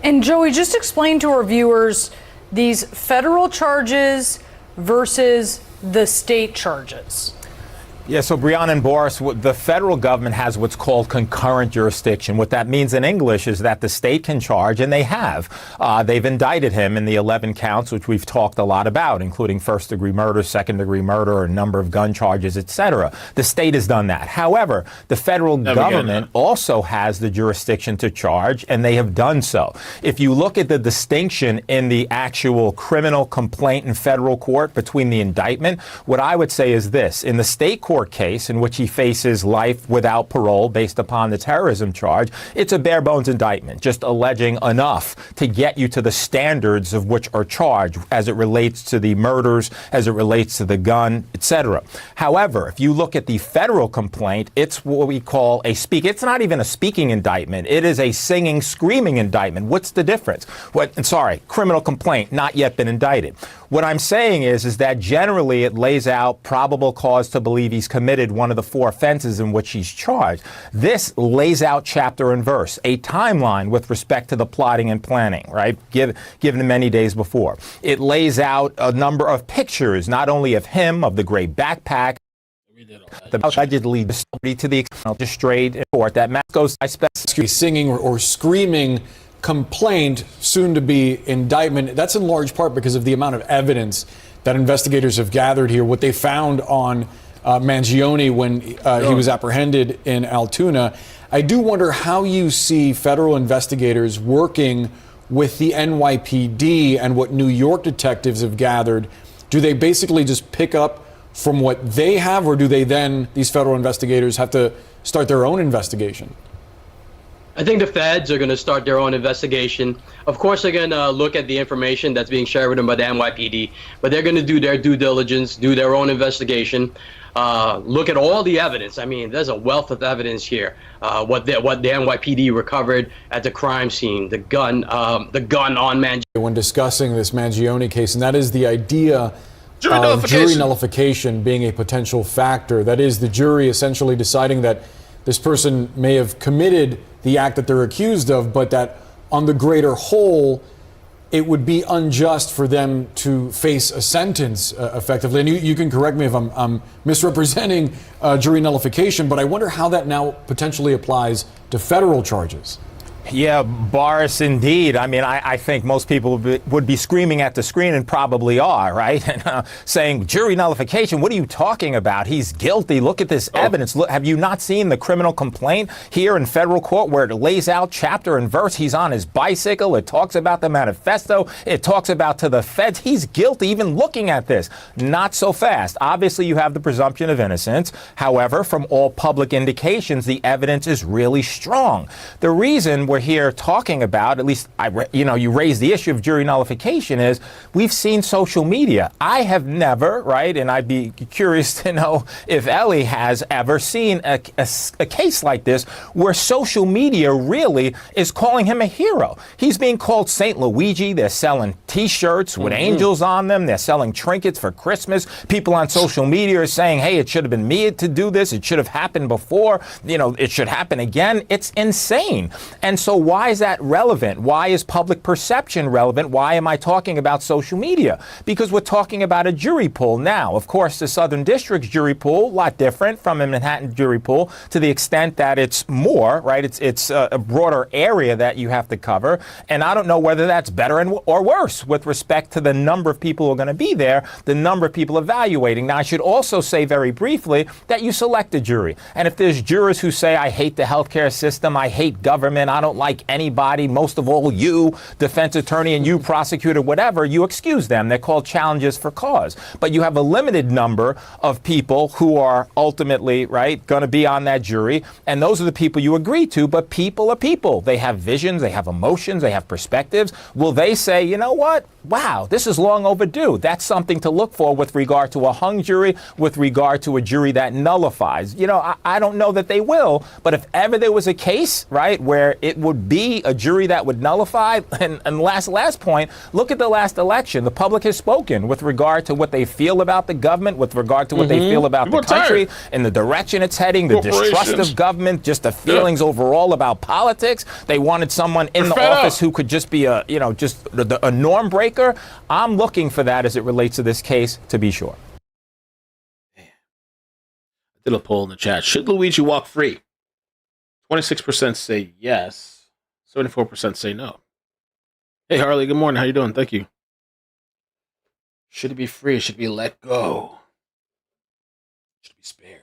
And Joey, just explain to our viewers these federal charges versus the state charges. Yeah, so Brianna and Boris, the federal government has what's called concurrent jurisdiction. What that means in English is that the state can charge, and they have. They've indicted him in the 11 counts, which we've talked a lot about, including first-degree murder, second-degree murder, a number of gun charges, etc. The state has done that. However, the federal government also has the jurisdiction to charge, and they have done so. If you look at the distinction in the actual criminal complaint in federal court between the indictment, what I would say is this. In the state court case in which he faces life without parole based upon the terrorism charge, it's a bare bones indictment, just alleging enough to get you to the standards of which are charged as it relates to the murders, as it relates to the gun, etc. However, if you look at the federal complaint, it's what we call it's not even a speaking indictment. It is a singing, screaming indictment. What's the difference? Criminal complaint, not yet been indicted. What I'm saying is that generally it lays out probable cause to believe he's committed one of the 4 offenses in which he's charged. This lays out chapter and verse, a timeline with respect to the plotting and planning, right? Given many days before. It lays out a number of pictures, not only of him, of the gray backpack, the allegedly to the magistrate in court. That goes singing or screaming complaint, soon to be indictment. That's in large part because of the amount of evidence that investigators have gathered here. What they found on Mangione when he was apprehended in Altoona. I do wonder how you see federal investigators working with the NYPD and what New York detectives have gathered. Do they basically just pick up from what they have, or do they then, these federal investigators, have to start their own investigation? I think the feds are going to start their own investigation. Of course, they're going to look at the information that's being shared with them by the NYPD, but they're going to do their due diligence, do their own investigation, look at all the evidence. I mean, there's a wealth of evidence here. What the NYPD recovered at the crime scene, the gun on Mangione. When discussing this Mangione case, and that is the idea jury nullification being a potential factor. That is, the jury essentially deciding that this person may have committed the act that they're accused of, but that on the greater whole, it would be unjust for them to face a sentence effectively. And you can correct me if I'm misrepresenting jury nullification, but I wonder how that now potentially applies to federal charges. Yeah, Boris, indeed. I mean, I think most people would be screaming at the screen, and probably are, right? And saying, jury nullification, what are you talking about? He's guilty. Look at this evidence. Look, have you not seen the criminal complaint here in federal court where it lays out chapter and verse? He's on his bicycle. It talks about the manifesto. It talks about to the feds. He's guilty even looking at this. Not so fast. Obviously, you have the presumption of innocence. However, from all public indications, the evidence is really strong. The reason we're here talking about, at least you raise the issue of jury nullification, is we've seen social media. I have never, right, and I'd be curious to know if Ellie has ever seen a case like this where social media really is calling him a hero. He's being called Saint Luigi. They're selling T-shirts with angels on them. They're selling trinkets for Christmas. People on social media are saying, hey, it should have been me to do this. It should have happened before. It should happen again. It's insane. And so why is that relevant? Why is public perception relevant? Why am I talking about social media? Because we're talking about a jury pool. Now, of course, the Southern District's jury pool, a lot different from a Manhattan jury pool to the extent that it's more, right? It's a broader area that you have to cover. And I don't know whether that's better or worse with respect to the number of people who are going to be there, the number of people evaluating. Now, I should also say very briefly that you select a jury. And if there's jurors who say, I hate the healthcare system, I hate government, I don't like anybody, most of all you, defense attorney, and you, prosecutor, whatever, you excuse them. They're called challenges for cause. But you have a limited number of people who are ultimately, right, going to be on that jury. And those are the people you agree to. But people are people. They have visions. They have emotions. They have perspectives. Will they say, you know what? Wow, this is long overdue. That's something to look for with regard to a hung jury, with regard to a jury that nullifies. I don't know that they will. But if ever there was a case, right, where it would be a jury that would nullify, and last point, look at the last election. The public has spoken with regard to what they feel about the government, with regard to what they feel about the country, and the direction it's heading, the distrust of government, just the feelings overall about politics. They wanted someone in the office who could just be a norm breaker. I'm looking for that as it relates to this case, to be sure. I did a poll in the chat. Should Luigi walk free? 26% say yes. 74% say no. Hey, Harley, good morning. How you doing? Thank you. Should he be free? Should he be let go? Should he be spared?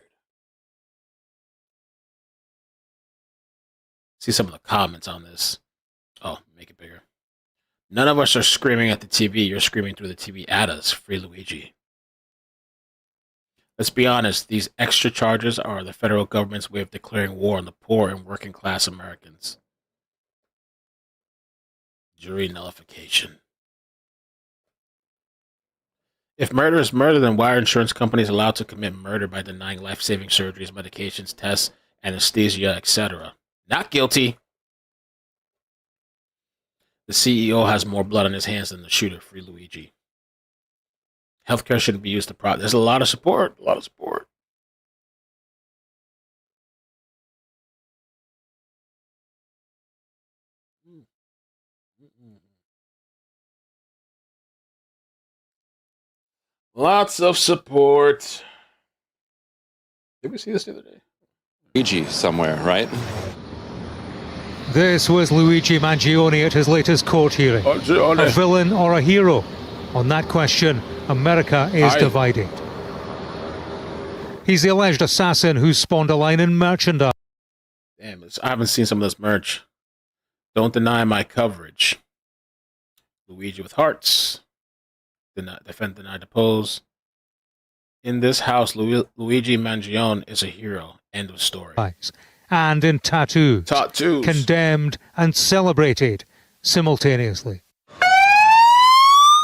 See some of the comments on this. Oh, make it bigger. None of us are screaming at the TV. You're screaming through the TV at us. Free Luigi. Let's be honest. These extra charges are the federal government's way of declaring war on the poor and working class Americans. Jury nullification. If murder is murder, then why are insurance companies allowed to commit murder by denying life-saving surgeries, medications, tests, anesthesia, etc.? Not guilty. The CEO has more blood on his hands than the shooter. Free Luigi. Healthcare shouldn't be used to prop. There's a lot of support. A lot of support. Lots of support. Did we see this the other day? Luigi somewhere, right? This was Luigi Mangione at his latest court hearing. A villain or a hero? On that question, America is divided. He's the alleged assassin who spawned a line in merchandise. Damn, I haven't seen some of this merch. Don't deny my coverage. Luigi with hearts. Defend, deny, depose. In this house, Luigi Mangione is a hero. End of story. And in tattoos. Condemned and celebrated simultaneously.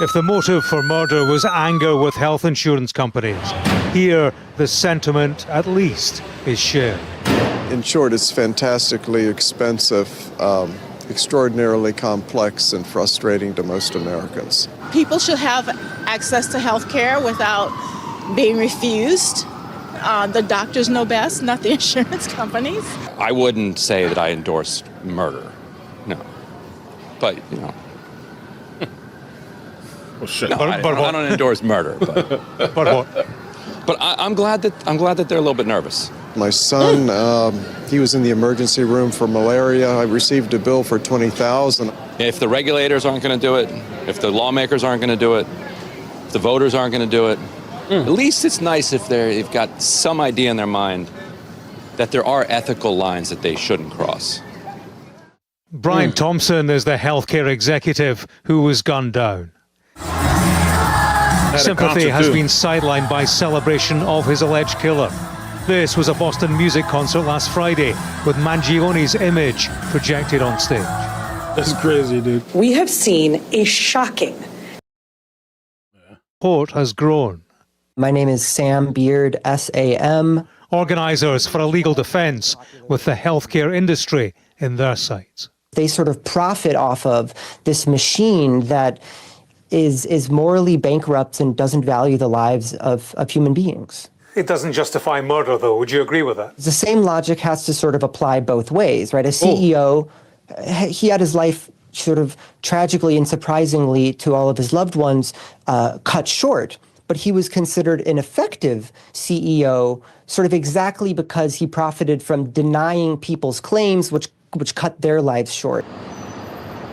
If the motive for murder was anger with health insurance companies, here the sentiment at least is shared. In short, it's fantastically expensive extraordinarily complex and frustrating to most Americans. People should have access to health care without being refused. The doctors know best, not the insurance companies. I wouldn't say that I endorse murder. No. But, you know. Well, shit. No, I don't endorse murder. But I'm glad that they're a little bit nervous. My son, he was in the emergency room for malaria. I received a bill for $20,000. If the regulators aren't going to do it, if the lawmakers aren't going to do it, if the voters aren't going to do it, at least it's nice if they've got some idea in their mind that there are ethical lines that they shouldn't cross. Brian Thompson is the healthcare executive who was gunned down. Sympathy has been sidelined by celebration of his alleged killer. This was a Boston music concert last Friday with Mangione's image projected on stage. That's crazy, dude. We have seen a shocking. Support has grown. My name is Sam Beard, SAM. Organisers for a legal defence with the healthcare industry in their sights. They sort of profit off of this machine that is morally bankrupt and doesn't value the lives of human beings. It doesn't justify murder, though. Would you agree with that? The same logic has to sort of apply both ways, right? A CEO, he had his life sort of tragically and surprisingly to all of his loved ones cut short. But he was considered an effective CEO sort of exactly because he profited from denying people's claims, which cut their lives short.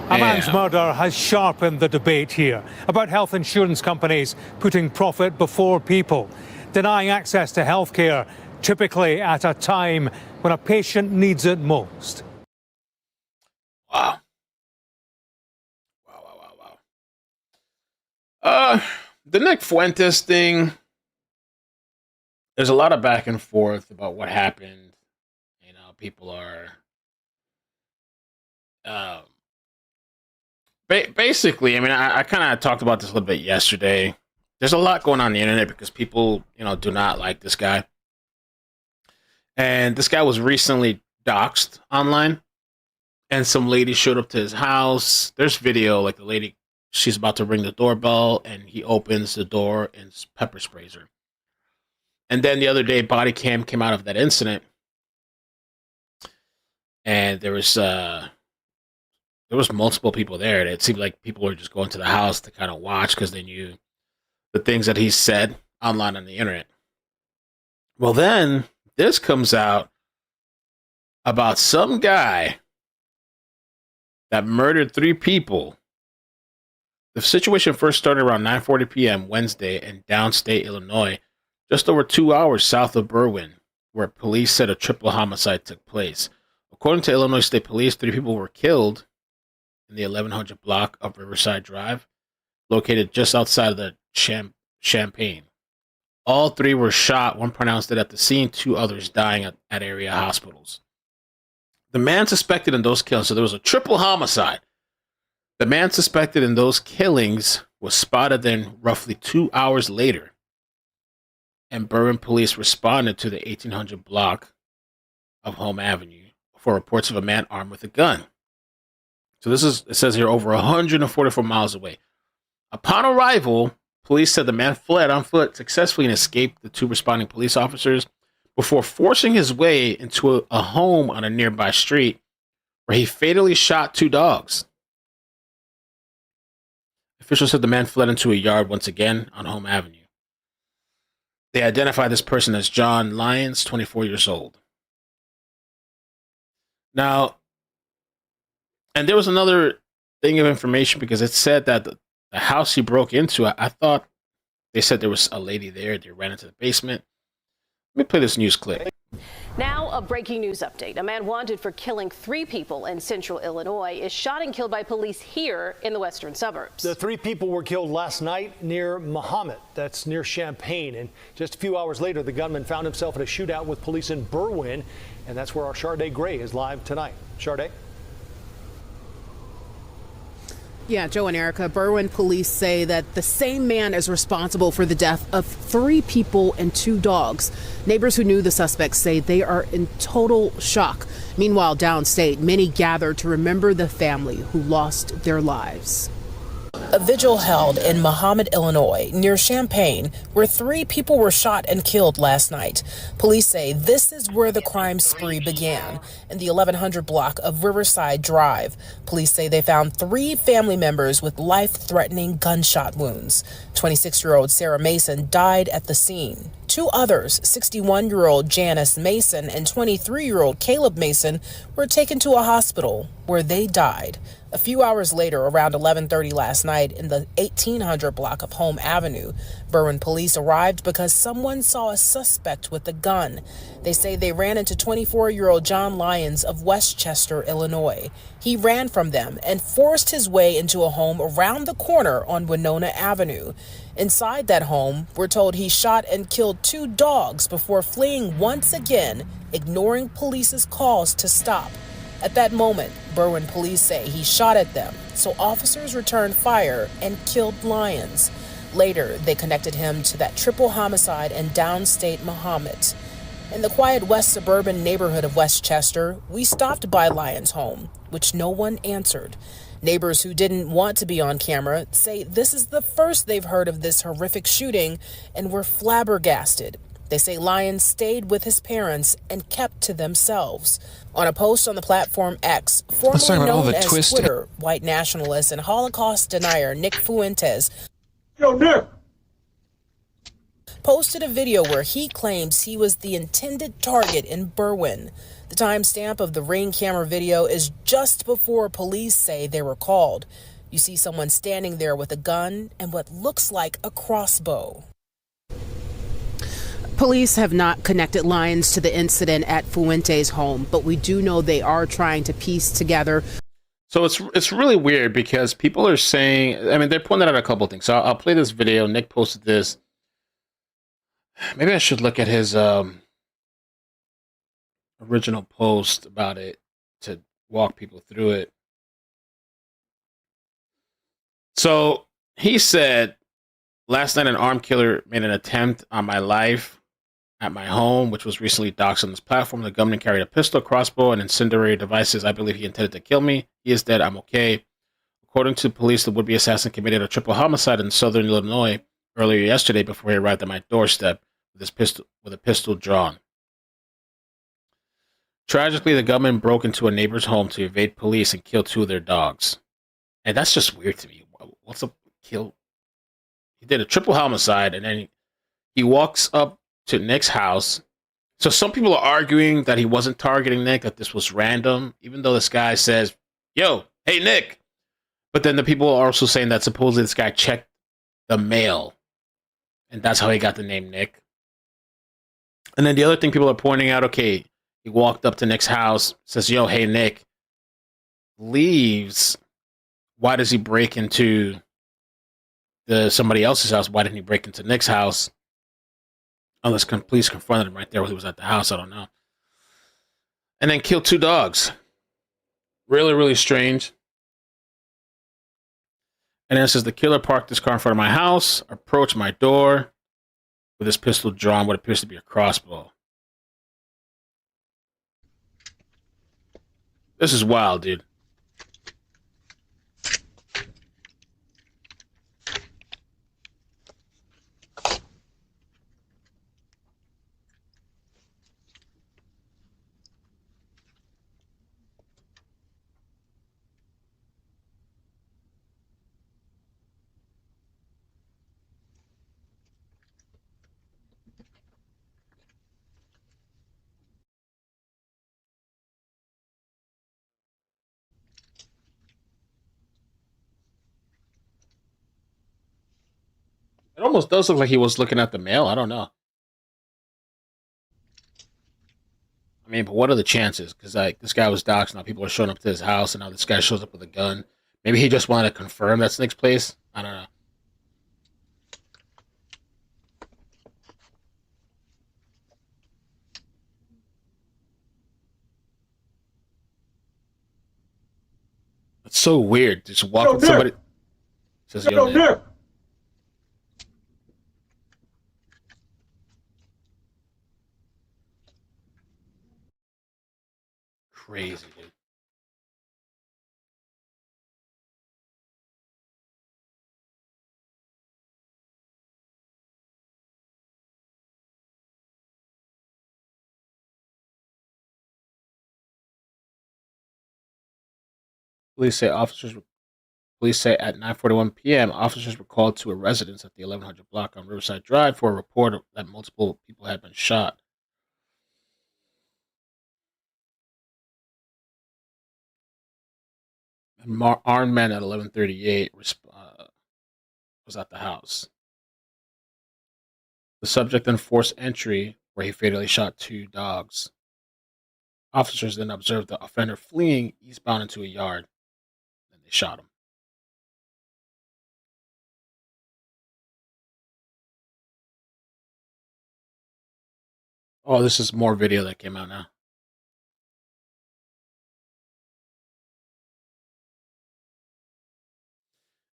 A man's murder has sharpened the debate here about health insurance companies putting profit before people, denying access to health care, typically at a time when a patient needs it most. Wow. The Nick Fuentes thing, there's a lot of back and forth about what happened. You know, people are basically, I mean, I kind of talked about this a little bit yesterday. There's a lot going on the internet because people, you know, do not like this guy. And this guy was recently doxxed online. And some lady showed up to his house. There's video, like the lady, she's about to ring the doorbell, and he opens the door and pepper sprays her. And then the other day, body cam came out of that incident. And there was multiple people there. And it seemed like people were just going to the house to kind of watch because they knew the things that he said online on the internet. Well, then this comes out about some guy that murdered 3 people. The situation first started around 9:40 p.m. Wednesday in downstate Illinois, just over 2 hours south of Berwyn, where police said a triple homicide took place. According to Illinois State Police, 3 people were killed in the 1100 block of Riverside Drive, located just outside of the Champaign. All 3 were shot, 1 pronounced dead at the scene, 2 others dying at area hospitals. The man suspected in those killings, so there was a triple homicide. The man suspected in those killings was spotted then roughly 2 hours later, and Berwyn police responded to the 1800 block of Home Avenue for reports of a man armed with a gun. So it says here, over 144 miles away. Upon arrival, police said the man fled on foot successfully and escaped the 2 responding police officers before forcing his way into a home on a nearby street where he fatally shot 2 dogs. Officials said the man fled into a yard once again on Home Avenue. They identified this person as John Lyons, 24 years old. Now, and there was another thing of information because it said that the house he broke into, I thought they said there was a lady there. They ran into the basement. Let me play this news clip. Now, a breaking news update. A man wanted for killing 3 people in central Illinois is shot and killed by police here in the western suburbs. The 3 people were killed last night near Mahomet. That's near Champaign. And just a few hours later, the gunman found himself in a shootout with police in Berwyn. And that's where our Sharday Gray is live tonight. Sharday? Yeah, Joe and Erica, Berwyn police say that the same man is responsible for the death of 3 people and 2 dogs. Neighbors who knew the suspects say they are in total shock. Meanwhile, downstate, many gather to remember the family who lost their lives. A vigil held in Mahomet, Illinois, near Champaign, where 3 people were shot and killed last night. Police say this is where the crime spree began, in the 1100 block of Riverside Drive. Police say they found 3 family members with life-threatening gunshot wounds. 26-year-old Sarah Mason died at the scene. 2 others, 61-year-old Janice Mason and 23-year-old Caleb Mason, were taken to a hospital where they died. A few hours later, around 11:30 last night, in the 1800 block of Home Avenue, Berwyn police arrived because someone saw a suspect with a gun. They say they ran into 24-year-old John Lyons of Westchester, Illinois. He ran from them and forced his way into a home around the corner on Winona Avenue. Inside that home, we're told he shot and killed 2 dogs before fleeing once again, ignoring police's calls to stop. At that moment, Berwyn police say he shot at them, so officers returned fire and killed Lyons. Later, they connected him to that triple homicide in downstate Mahomet. In the quiet west suburban neighborhood of Westchester, we stopped by Lyons' home, which no one answered. Neighbors who didn't want to be on camera say this is the first they've heard of this horrific shooting and were flabbergasted. They say Lyons stayed with his parents and kept to themselves. On a post on the platform X, formerly known as Twitter, white nationalist and Holocaust denier Nick Fuentes posted a video where he claims he was the intended target in Berwyn. The timestamp of the Ring camera video is just before police say they were called. You see someone standing there with a gun and what looks like a crossbow. Police have not connected Lyons to the incident at Fuentes' home, but we do know they are trying to piece together. So it's really weird because people are saying, I mean, they're pointing out a couple of things. So I'll play this video. Nick posted this. Maybe I should look at his original post about it to walk people through it. So he said, last night an armed killer made an attempt on my life at my home, which was recently doxxed on this platform. The gunman carried a pistol, crossbow, and incendiary devices. I believe he intended to kill me. He is dead. I'm okay. According to police, the would-be assassin committed a triple homicide in southern Illinois earlier yesterday before he arrived at my doorstep with a pistol drawn. Tragically, the gunman broke into a neighbor's home to evade police and kill 2 of their dogs. And that's just weird to me. What's a kill? He did a triple homicide, and then he walks up to Nick's house. So some people are arguing that he wasn't targeting Nick, that this was random, even though this guy says, yo, hey, Nick. But then the people are also saying that supposedly this guy checked the mail, and that's how he got the name Nick. And then the other thing people are pointing out, okay, he walked up to Nick's house, says, yo, hey, Nick, leaves. Why does he break into somebody else's house? Why didn't he break into Nick's house? Unless police confronted him right there while he was at the house, I don't know. And then killed 2 dogs. Really, really strange. And then it says the killer parked his car in front of my house, approached my door with his pistol drawn, what appears to be a crossbow. This is wild, dude. It almost does look like he was looking at the mail. I don't know. I mean, but what are the chances? Because like this guy was doxxed, now people are showing up to his house, and now this guy shows up with a gun. Maybe he just wanted to confirm that's Nick's place. I don't know. It's so weird. Just walk with somebody. Says, yo, Nick. Crazy, dude. Police say at 9:41 p.m. officers were called to a residence at the 1100 block on Riverside Drive for a report that multiple people had been shot. An armed man at 11:38 was at the house. The subject then forced entry, where he fatally shot 2 dogs. Officers then observed the offender fleeing eastbound into a yard, and they shot him. Oh, this is more video that came out now.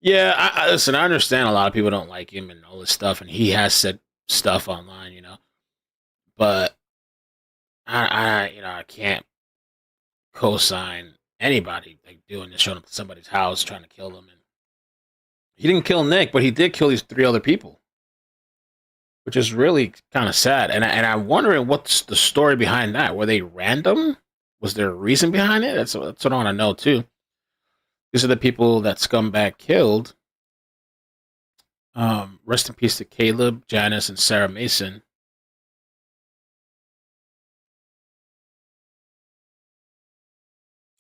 Yeah, I listen. I understand a lot of people don't like him and all this stuff, and he has said stuff online, But I can't co-sign anybody like doing this, showing up to somebody's house, trying to kill them. And he didn't kill Nick, but he did kill these 3 other people, which is really kind of sad. And I'm wondering what's the story behind that. Were they random? Was there a reason behind it? That's what I want to know too. These are the people that scumbag killed. Rest in peace to Caleb, Janice, and Sarah Mason.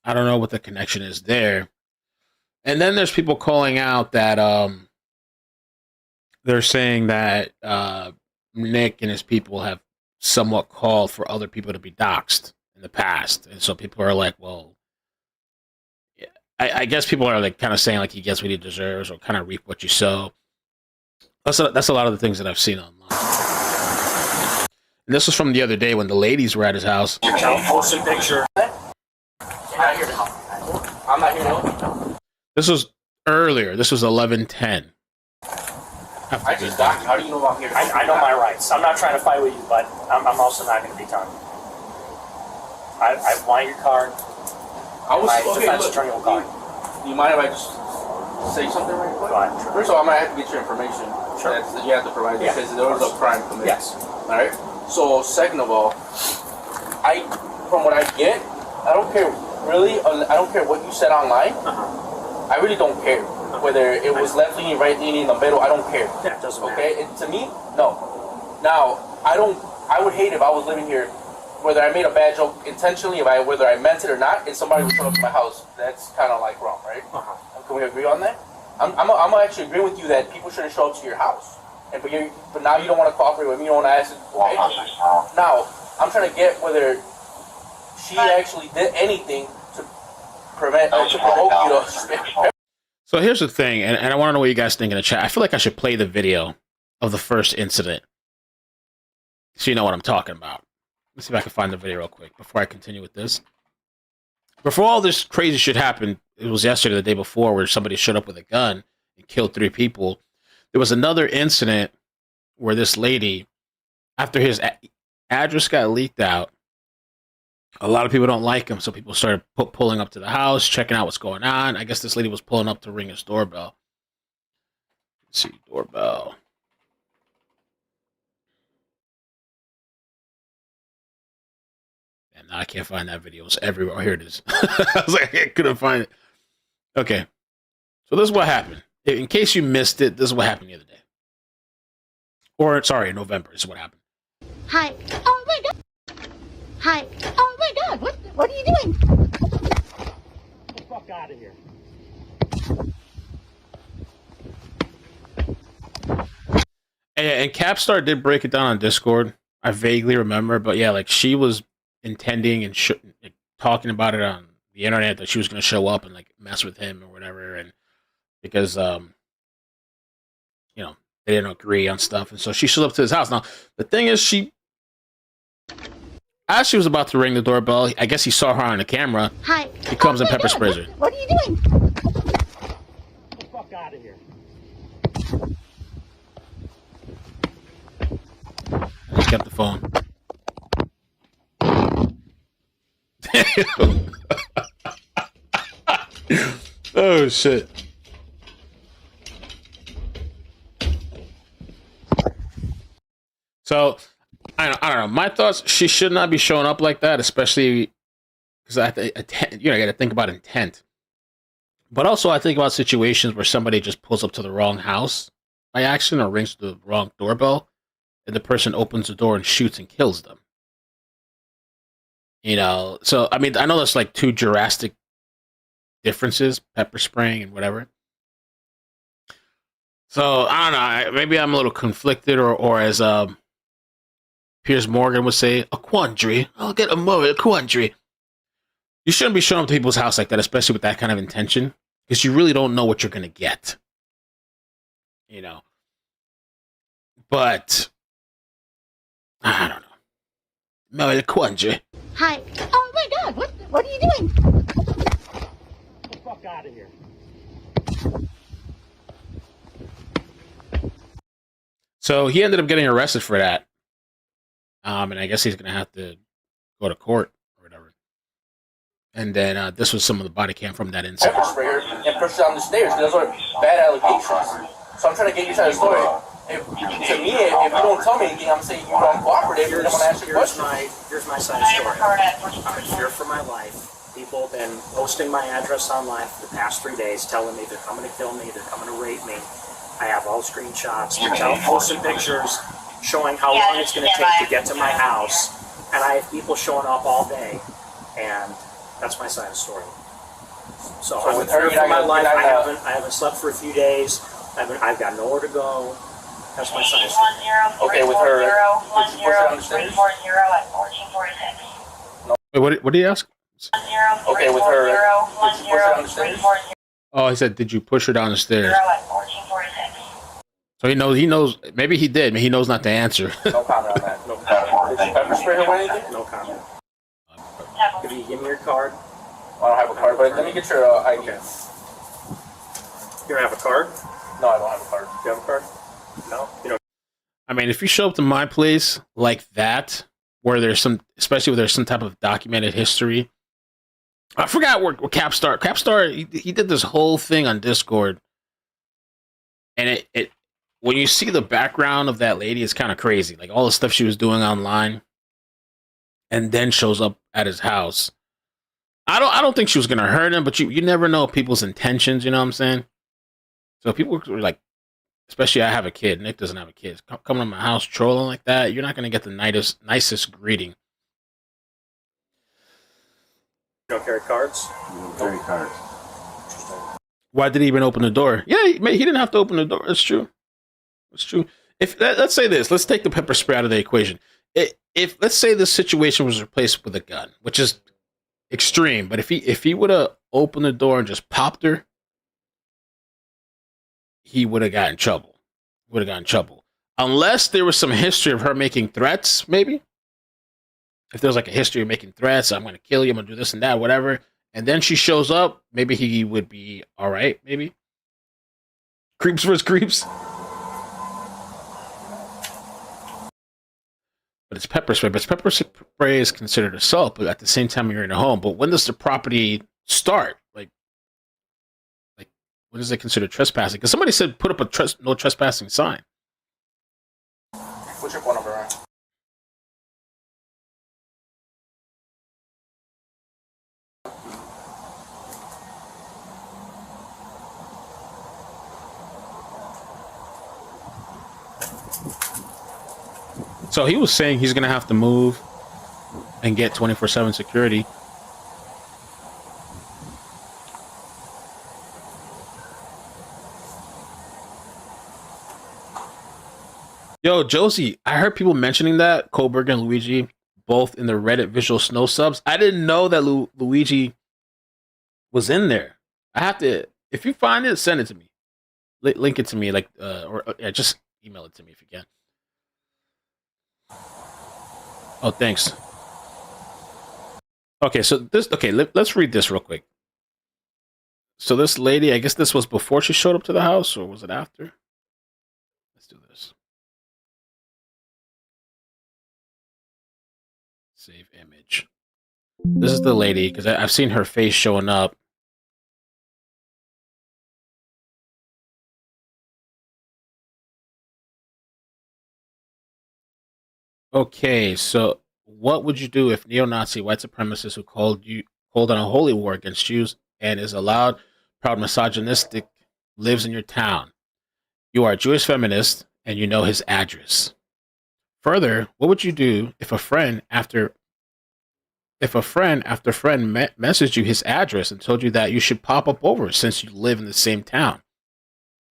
I don't know what the connection is there. And then there's people calling out that they're saying that Nick and his people have somewhat called for other people to be doxxed in the past. And so people are like, well, I guess people are like kind of saying like he gets what he deserves or kind of reap what you sow. That's a lot of the things that I've seen online. And this was from the other day when the ladies were at his house. Post a picture. I'm not here to help. This was earlier. This was 11:10. I just docked. How do you know I'm here? I know my rights. I'm not trying to fight with you, but I'm also not going to be done. I want your card. My defense attorney will call you. Do you mind if I just say something right quick? Go ahead. Sure. First of all, I'm going to have to get your information. Sure. That you have to provide because there was a crime committed. Yes. All right? So, second of all, from what I get, I don't care really. I don't care what you said online. I really don't care. Whether it was left leaning, right leaning, in the middle, I don't care. Yeah, it doesn't matter. Okay? To me, no. Now, I would hate if I was living here, whether I made a bad joke intentionally, whether I meant it or not, and somebody would show up to my house. That's kind of like wrong, right? Can we agree on that? I'm actually agree with you that people shouldn't show up to your house. But now you don't want to cooperate with me. You don't want to ask it. Okay? Now, I'm trying to get whether she actually did anything to prevent or to provoke you to. So here's the thing, and I want to know what you guys think in the chat. I feel like I should play the video of the first incident so you know what I'm talking about. Let's see if I can find the video real quick before I continue with this. Before all this crazy shit happened, it was yesterday, the day before, where somebody showed up with a gun and killed 3 people. There was another incident where this lady, after his address got leaked out, a lot of people don't like him, so people started pulling up to the house, checking out what's going on. I guess this lady was pulling up to ring his doorbell. Let's see, doorbell. And now I can't find that video. It's everywhere. Oh, here it is. I was like, I couldn't find it. Okay. So this is what happened. In case you missed it, this is what happened the other day. Or, sorry, in November. This is what happened. Hi. Oh, my God. Hi. Oh, my God. What are you doing? Get the fuck out of here. And Capstar did break it down on Discord. I vaguely remember. But yeah, like she was intending and like, talking about it on the internet that she was going to show up and like mess with him or whatever. And because, they didn't agree on stuff. And so she showed up to his house. Now, the thing is, as she was about to ring the doorbell, I guess he saw her on the camera. Hi. He comes and pepper sprays her. What are you doing? Get the fuck out of here. He kept the phone. Oh shit. So I don't know. My thoughts: she should not be showing up like that, especially because I got to think about intent. But also, I think about situations where somebody just pulls up to the wrong house by accident or rings the wrong doorbell, and the person opens the door and shoots and kills them. So I mean, I know that's like two drastic differences, pepper spraying and whatever. So I don't know. Maybe I'm a little conflicted, or as Piers Morgan would say, a quandary. I'll get a quandary. You shouldn't be showing up to people's house like that, especially with that kind of intention, because you really don't know what you're gonna get. But I don't know. No, a quandary. Hi. Oh my God! What are you doing? Get the fuck out of here. So he ended up getting arrested for that. And I guess he's going to have to go to court or whatever. And then this was some of the body cam from that incident. Pepper sprayer and pushed down the stairs. Those are bad allegations. So I'm trying to get your side of the story. To me, if you don't tell me anything, I'm saying you're uncooperative, and I'm going to ask you a question. Here's my side of the story. I'm in fear for my life. People have been posting my address online for the past 3 days, telling me they're coming to kill me, they're coming to rape me. I have all screenshots, they're posting pictures showing how long it's going to take to get to my house, and I have people showing up all day, and that's my side of the story. So I'm in fear for my life. I haven't slept for a few days. I've got nowhere to go. That's my side of the story. Okay, with her, did you push her down the stairs? Wait, what did he ask? Okay, with her, did you push her down the stairs? Oh, he said, did you push her down the stairs? So he knows, maybe he did, but he knows not to answer. No comment on that. No comment. Did you pepper spray her or anything? No comment. Could you give me your card? I don't have a card, but let me get your ID. Okay. You don't have a card? No, I don't have a card. Do you have a card? No? You don't. I mean, if you show up to my place like that, where especially where there's some type of documented history. I forgot where Capstar, he did this whole thing on Discord. And it when you see the background of that lady, it's kind of crazy. Like all the stuff she was doing online, and then shows up at his house. I don't think she was gonna hurt him, but you never know people's intentions. You know what I'm saying? So people were like, especially I have a kid. Nick doesn't have a kid. Coming to my house trolling like that, you're not gonna get the nicest greeting. You don't carry cards? You don't carry cards. Why did he even open the door? Yeah, he didn't have to open the door. That's true. That's true. Let's say this. Let's take the pepper spray out of the equation. If let's say this situation was replaced with a gun, which is extreme, but if he would have opened the door and just popped her, he would have gotten in trouble. Unless there was some history of her making threats, maybe. If there's like a history of making threats, I'm going to kill you, I'm going to do this and that, whatever. And then she shows up, maybe he would be all right, maybe. Creeps versus creeps. But it's pepper spray. But pepper spray is considered assault, but at the same time, you're in a home. But when does the property start? Like when is it considered trespassing? Because somebody said put up a no trespassing sign. What's your phone number, Ryan? So he was saying he's going to have to move and get 24/7 security. Yo, Josie, I heard people mentioning that Kohlberg and Luigi both in the Reddit visual snow subs. I didn't know that Luigi was in there. I have to, if you find it, send it to me. Link it to me, just email it to me if you can. Oh, thanks. Okay, so this. Okay, let's read this real quick. So this lady, I guess this was before she showed up to the house, or was it after? Let's do this. Save image. This is the lady because I've seen her face showing up. Okay, so what would you do if neo-Nazi white supremacists who called on a holy war against Jews and is a loud, proud, misogynistic lives in your town? You are a Jewish feminist and you know his address. Further, what would you do if a friend after friend messaged you his address and told you that you should pop up over since you live in the same town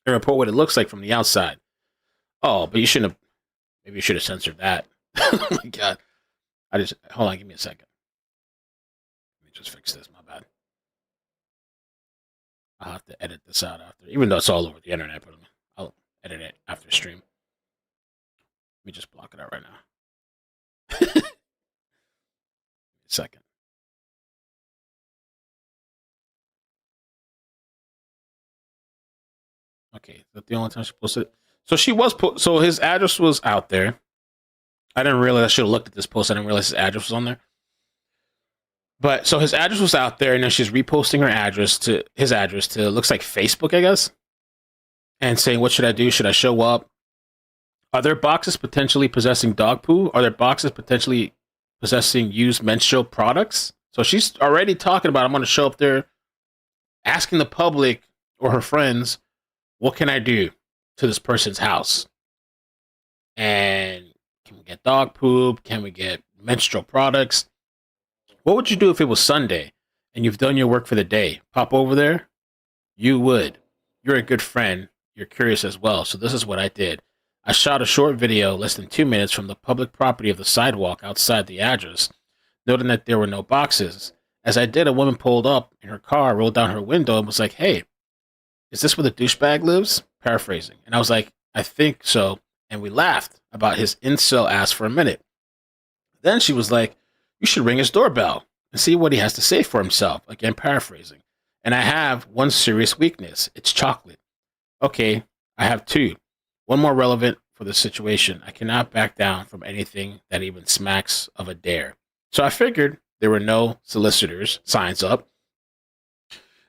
and report what it looks like from the outside? Oh, but you shouldn't have. Maybe you should have censored that. Oh my god! Hold on. Give me a second. Let me just fix this. My bad. I'll have to edit this out after, even though it's all over the internet. But I'll edit it after stream. Let me just block it out right now. Second. Okay, is that the only time she posted it? So she was so his address was out there. I didn't realize I should have looked at this post. I didn't realize his address was on there. But so his address was out there, and then she's reposting her address to his address to looks like Facebook, I guess, and saying, "What should I do? Should I show up? Are there boxes potentially possessing dog poo? Are there boxes potentially possessing used menstrual products?" So she's already talking about, I'm going to show up there, asking the public or her friends, "What can I do to this person's house? And can we get dog poop? Can we get menstrual products?" What would you do if it was Sunday and you've done your work for the day? Pop over there? You would. You're a good friend. You're curious as well. So this is what I did. I shot a short video, less than 2 minutes, from the public property of the sidewalk outside the address, noting that there were no boxes. As I did, a woman pulled up in her car, rolled down her window, and was like, "Hey, is this where the douchebag lives?" Paraphrasing. And I was like, "I think so." And we laughed about his incel ass for a minute. Then she was like, "You should ring his doorbell and see what he has to say for himself." Again, paraphrasing. "And I have one serious weakness. It's chocolate." Okay, I have two. One more relevant for the situation. I cannot back down from anything that even smacks of a dare. So I figured there were no solicitors signs up.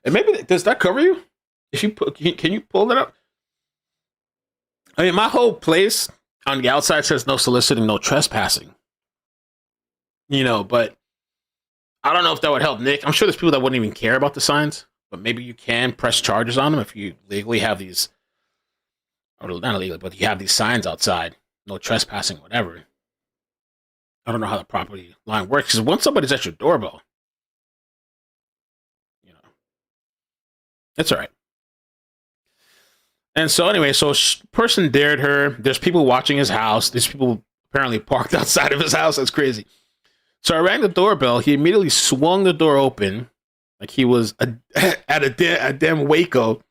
And maybe, does that cover you? If you can you pull that up? I mean, my whole place on the outside says no soliciting, no trespassing. But I don't know if that would help Nick. I'm sure there's people that wouldn't even care about the signs, but maybe you can press charges on them if you legally have these, or not illegally, but you have these signs outside, no trespassing, whatever. I don't know how the property line works, because once somebody's at your doorbell, it's all right. And so anyway, person dared her. There's people watching his house. There's people apparently parked outside of his house. That's crazy. So I rang the doorbell. He immediately swung the door open like he was at a damn Waco,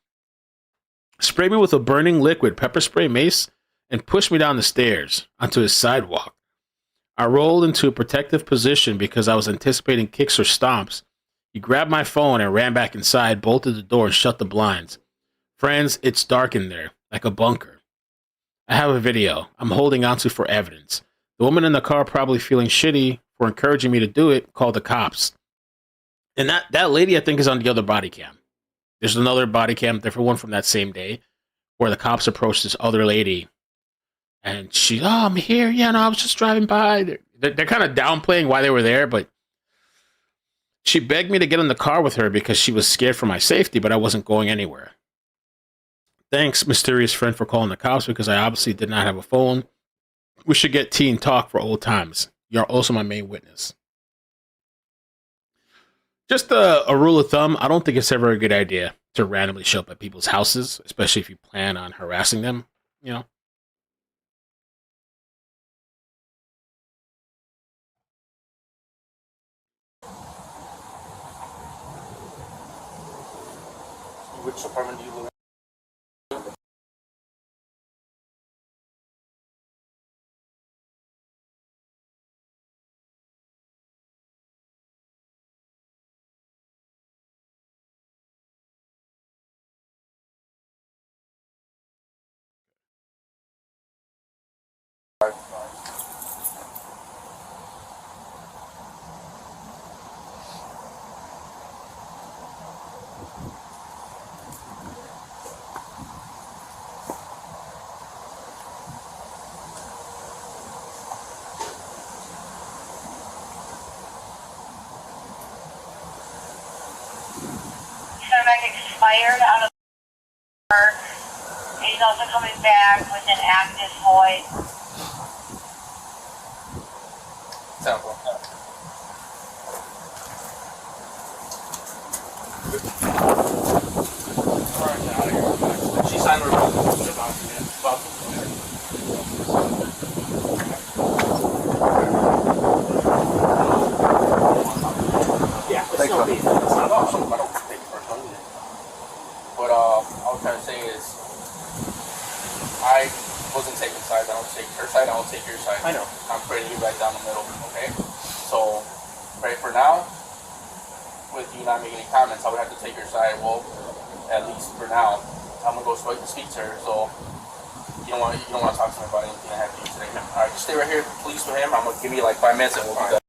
sprayed me with a burning liquid, pepper spray, mace, and pushed me down the stairs onto his sidewalk. I rolled into a protective position because I was anticipating kicks or stomps. He grabbed my phone and ran back inside, bolted the door, and shut the blinds. Friends, it's dark in there, like a bunker. I have a video I'm holding onto for evidence. The woman in the car, probably feeling shitty for encouraging me to do it, called the cops. And that lady, I think, is on the other body cam. There's another body cam, different one from that same day, where the cops approached this other lady. And she, "Oh, I'm here. Yeah, no, I was just driving by." They're kind of downplaying why they were there, but she begged me to get in the car with her because she was scared for my safety, but I wasn't going anywhere. Thanks, mysterious friend, for calling the cops because I obviously did not have a phone. We should get teen talk for old times. You're also my main witness. Just a rule of thumb, I don't think it's ever a good idea to randomly show up at people's houses, especially if you plan on harassing them, Which apartment do you live in? Back expired out of work. He's also coming back with an active void. Sample. She signed her Yeah, it's no beef. But all I'm trying to say is, I wasn't taking sides. I don't take her side. I don't take your side. I know. I'm putting you right down the middle. Okay. So, right for now, with you not making any comments, I would have to take your side. Well, at least for now, I'm gonna go speak to her. So you don't want to talk to me about anything I have to do today. All right, just stay right here, please, with him. I'm gonna give you like 5 minutes and we'll be done.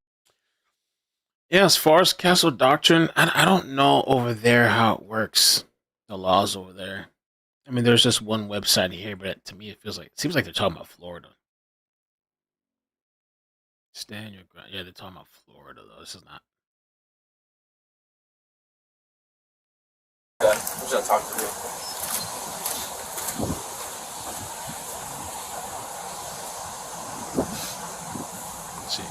Yeah, as far as Castle Doctrine, I don't know over there how it works. The laws over there. I mean, there's just one website here, but to me, it seems like they're talking about Florida. Stand your ground. Yeah, they're talking about Florida though. This is not. I'm just gonna talk to you. Let's see.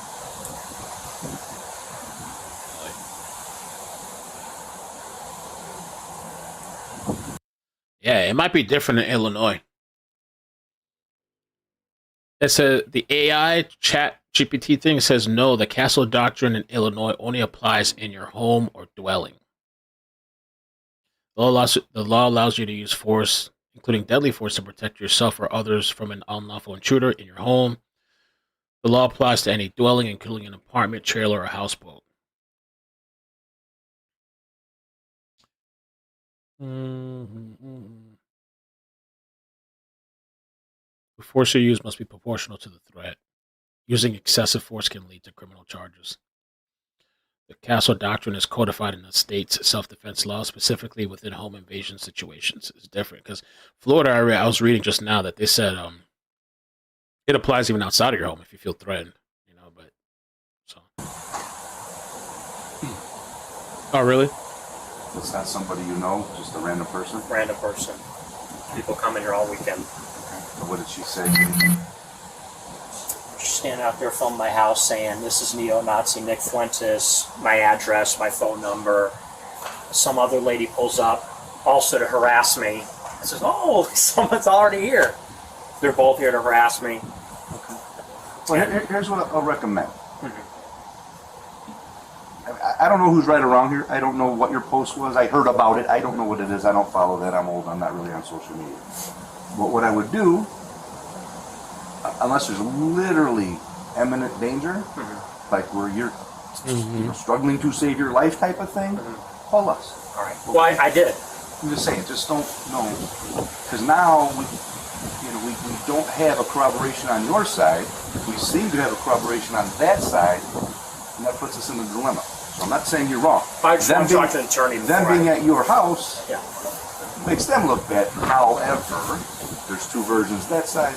Yeah, it might be different in Illinois. It says the AI chat GPT thing says no, the Castle Doctrine in Illinois only applies in your home or dwelling. The law allows you to use force, including deadly force, to protect yourself or others from an unlawful intruder in your home. The law applies to any dwelling, including an apartment, trailer, or houseboat. The force you use must be proportional to the threat. Using excessive force can lead to criminal charges. The Castle Doctrine is codified in the state's self-defense law, specifically within home invasion situations. It's different because Florida, I was reading just now that they said it applies even outside of your home if you feel threatened, but so. Oh, really? It's not somebody you know, just a random person? Random person. People come in here all weekend. So what did she say? She's standing out there filming my house saying, this is neo-Nazi Nick Fuentes, my address, my phone number. Some other lady pulls up also to harass me and says, oh, someone's already here. They're both here to harass me. Okay. Well, here's what I'll recommend. I don't know who's right or wrong here. I don't know what your post was. I heard about it. I don't know what it is. I don't follow that. I'm old. I'm not really on social media. But what I would do, unless there's literally imminent danger, like where you're struggling to save your life type of thing, call us. All right. Well, I did. I'm just saying, just don't know. Because now we don't have a corroboration on your side. We seem to have a corroboration on that side, and that puts us in a dilemma. So I'm not saying you're wrong. I just want to talk to an attorney before them being at your house Yeah. makes them look bad. However, there's two versions that side,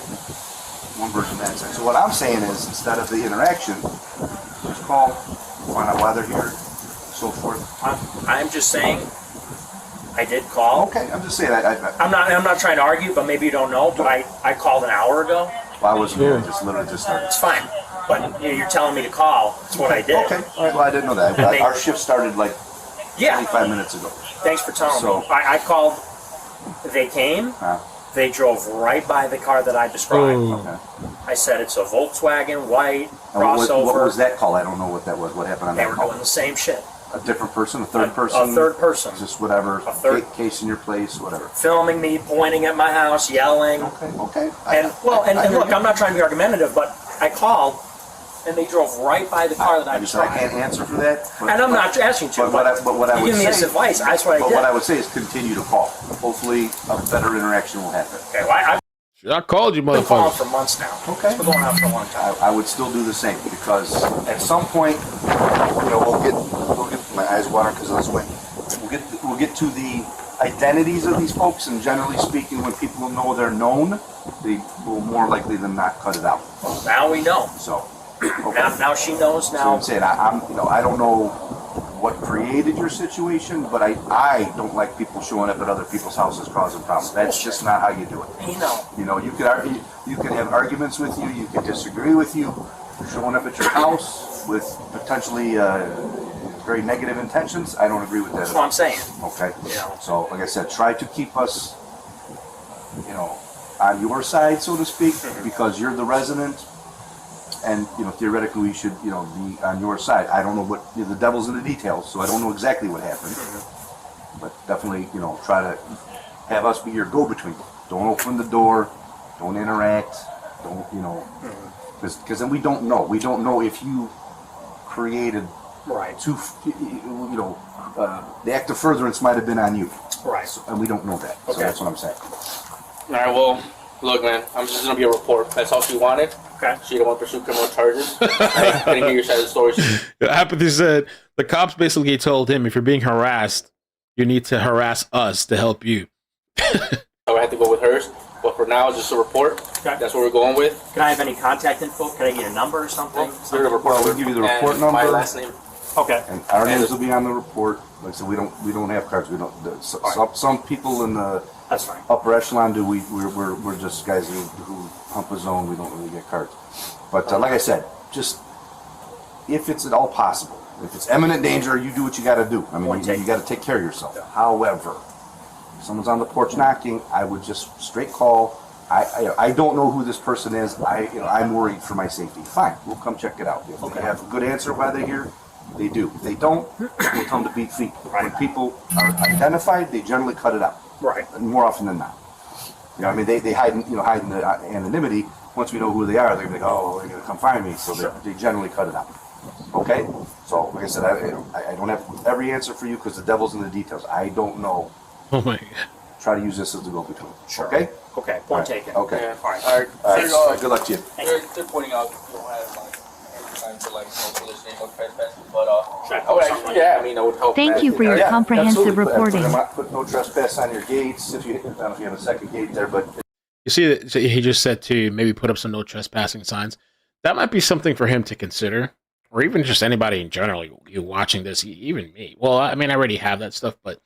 one version that side. So what I'm saying is, instead of the interaction, just call, find out why they're here, so forth. I'm just saying, I did call. Okay, I'm just saying. I'm not trying to argue, but maybe you don't know. But I called an hour ago. Well, I wasn't here. I just literally just started. It's fine. But you're telling me to call. That's what I did. Okay. All right. Well, I didn't know that. Our shift started like 25 minutes ago. Thanks for telling me. I called. They came. They drove right by the car that I described. Okay. I said it's a Volkswagen white crossover. What was that call? I don't know what that was. What happened on that call? They were doing the same shit. A different person, a third person? A third person. Just whatever. A third case in your place, whatever. Filming me, pointing at my house, yelling. Okay. And look, I'm not trying to be argumentative, but I called, and they drove right by the car that I described. I can't answer for that. And I'm not asking you to. But what I would give me this advice. That's what I did. But what I would say is continue to call. Hopefully, a better interaction will happen. Okay. Well, I called you, motherfucker. I've been calling for months now. Okay. It's been going on for a long time. I would still do the same because at some point, we'll get my eyes water because I was waiting. We'll get to the identities of these folks, and generally speaking, when people know they're known, they will more likely than not cut it out. Now we know. So now she knows. Now so I'm saying I don't know what created your situation, but I don't like people showing up at other people's houses causing problems. That's just not how you do it. You know, you could argue, you can have arguments with you, you can disagree with you, showing up at your house with potentially very negative intentions. I don't agree with that. That's what I'm saying. Okay. Yeah. So, like I said, try to keep us, you know, on your side, so to speak, because you're the resident. And, you know, theoretically, we should, you know, be on your side. I don't know what, the devil's in the details, so I don't know exactly what happened. But definitely, you know, try to have us be your go-between. Don't open the door. Don't interact. Don't, you know, because then we don't know. We don't know if you created two, you know, the act of furtherance might have been on you. Right. So, and we don't know that. So that's what I'm saying. All right, well, look, man, I'm just going to be a report. That's all she wanted. Okay. She didn't want to pursue criminal charges. I didn't hear your side of the story. Apathy said the cops basically told him, if you're being harassed, you need to harass us to help you. So I had to go with hers. But for now, just a report. Okay. That's what we're going with. Can I have any contact info? Can I get a number or something? Well, we'll give you the report number. My last name. Okay. And our names will be on the report. Like I said, we don't have cards. We don't. Some people in the upper echelon do. We're just guys who pump a zone. We don't really get cards. But like I said, just if it's at all possible, if it's imminent danger, you do what you got to do. I mean, you got to take care of yourself. Yeah. However, if someone's on the porch knocking, I would just straight call. I don't know who this person is. I'm worried for my safety. Fine, we'll come check it out. If they have a good answer why they're here, they do. If they don't, we'll tell them to beat feet. When people are identified, they generally cut it out. Right. More often than not. You know, I mean, they hide in the anonymity. Once we know who they are, they're gonna be like, oh, they're gonna come find me. So they generally cut it out. Okay. So, like I said, I don't have every answer for you because the devil's in the details. I don't know. Oh my God. Try to use this as a go-between. Sure. Okay. Okay. Point taken. Okay. Yeah. All right. All right. Good luck to you. They're pointing out you don't have any kind of like no collision, no trespassing, but I mean, that would help. Thank you for your comprehensive reporting. Put no trespass on your gates. I don't know if you have a second gate there, but you see, he just said to maybe put up some no trespassing signs. That might be something for him to consider, or even just anybody in general. You watching this, even me. Well, I mean, I already have that stuff, but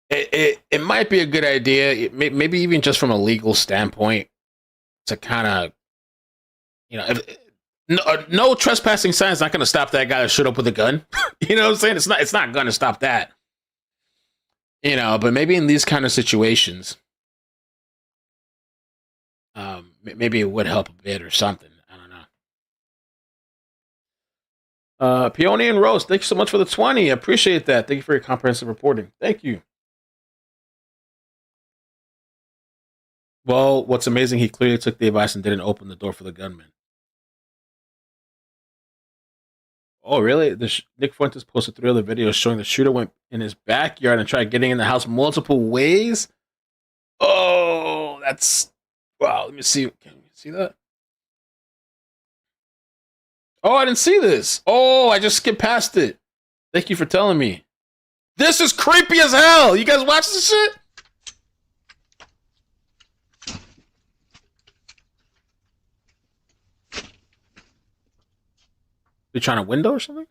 it might be a good idea, maybe even just from a legal standpoint, to kind of, you know, no trespassing sign is not going to stop that guy that showed up with a gun. You know what I'm saying? It's not going to stop that. You know, but maybe in these kind of situations, maybe it would help a bit or something. I don't know. Peony and Rose, thank you so much for the 20. I appreciate that. Thank you for your comprehensive reporting. Thank you. Well, what's amazing, he clearly took the advice and didn't open the door for the gunman. Oh, really? Nick Fuentes posted 3 other videos showing the shooter went in his backyard and tried getting in the house multiple ways. Oh, that's... Wow, let me see. Can you see that? Oh, I didn't see this. Oh, I just skipped past it. Thank you for telling me. This is creepy as hell. You guys watch this shit? You trying to window or something?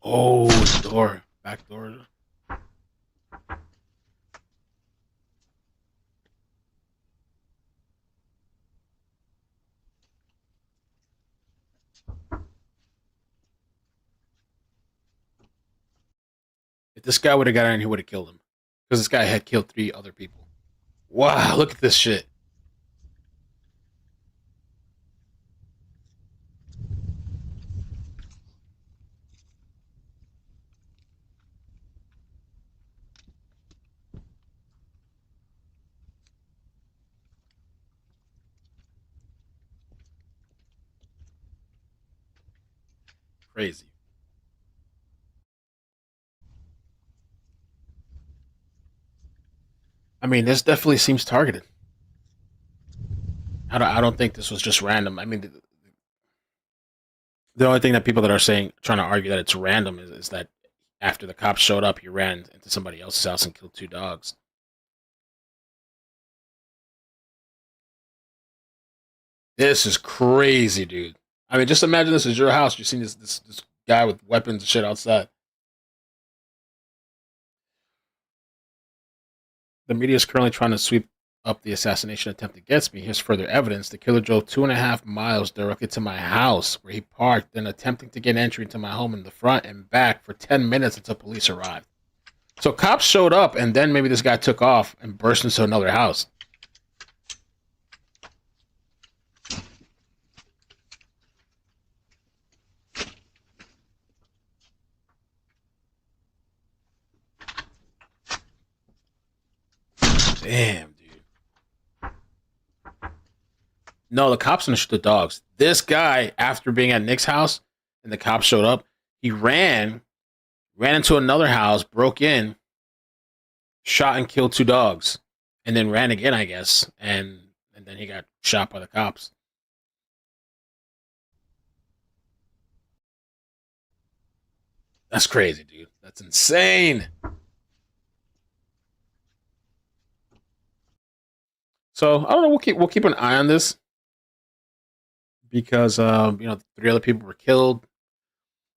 Oh, the door. Back door. If this guy would have got in, he would have killed him. Because this guy had killed 3 other people. Wow, look at this shit. Crazy. I mean, this definitely seems targeted. I don't think this was just random. I mean, the only thing that people that are trying to argue that it's random is that after the cops showed up, he ran into somebody else's house and killed 2 dogs. This is crazy, dude. I mean, just imagine this is your house. You're seeing this guy with weapons and shit outside. The media is currently trying to sweep up the assassination attempt against me. Here's further evidence. The killer drove 2.5 miles directly to my house where he parked, then attempting to get entry into my home in the front and back for 10 minutes until police arrived. So cops showed up, and then maybe this guy took off and burst into another house. Damn, dude. No, the cops didn't shoot the dogs. This guy, after being at Nick's house and the cops showed up, he ran into another house, broke in, shot and killed 2 dogs, and then ran again, I guess, and then he got shot by the cops. That's crazy, dude. That's insane. So I don't know. We'll keep an eye on this because 3 other people were killed.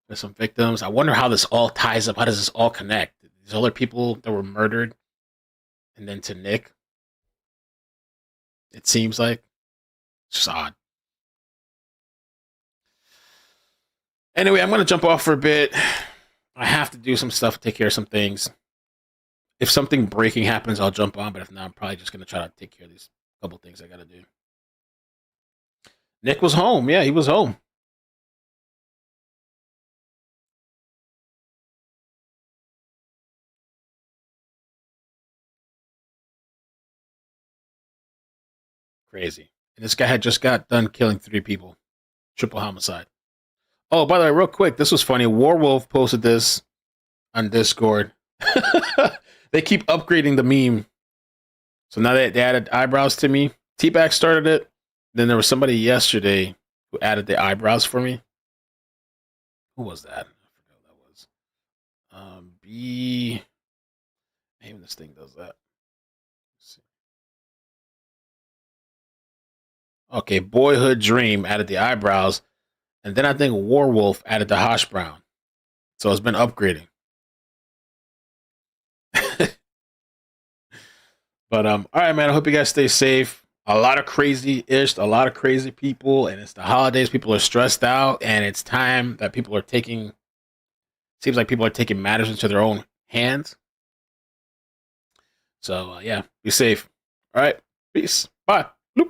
There's some victims. I wonder how this all ties up. How does this all connect? These other people that were murdered, and then to Nick. It seems like it's just odd. Anyway, I'm gonna jump off for a bit. I have to do some stuff, take care of some things. If something breaking happens, I'll jump on. But if not, I'm probably just gonna try to take care of these couple things I gotta do. Nick was home. Yeah, he was home. Crazy. And this guy had just got done killing 3 people. Triple homicide. Oh, by the way, real quick, this was funny. Warwolf posted this on Discord. They keep upgrading the meme. So now they added eyebrows to me. T-Bag started it. Then there was somebody yesterday who added the eyebrows for me. Who was that? I forgot who that was. Maybe this thing does that. Okay, Boyhood Dream added the eyebrows. And then I think Warwolf added the hash brown. So it's been upgrading. But all right, man. I hope you guys stay safe. A lot of crazy people, and it's the holidays. People are stressed out, and it's time that people are taking. Seems like people are taking matters into their own hands. So yeah, be safe. All right, peace. Bye.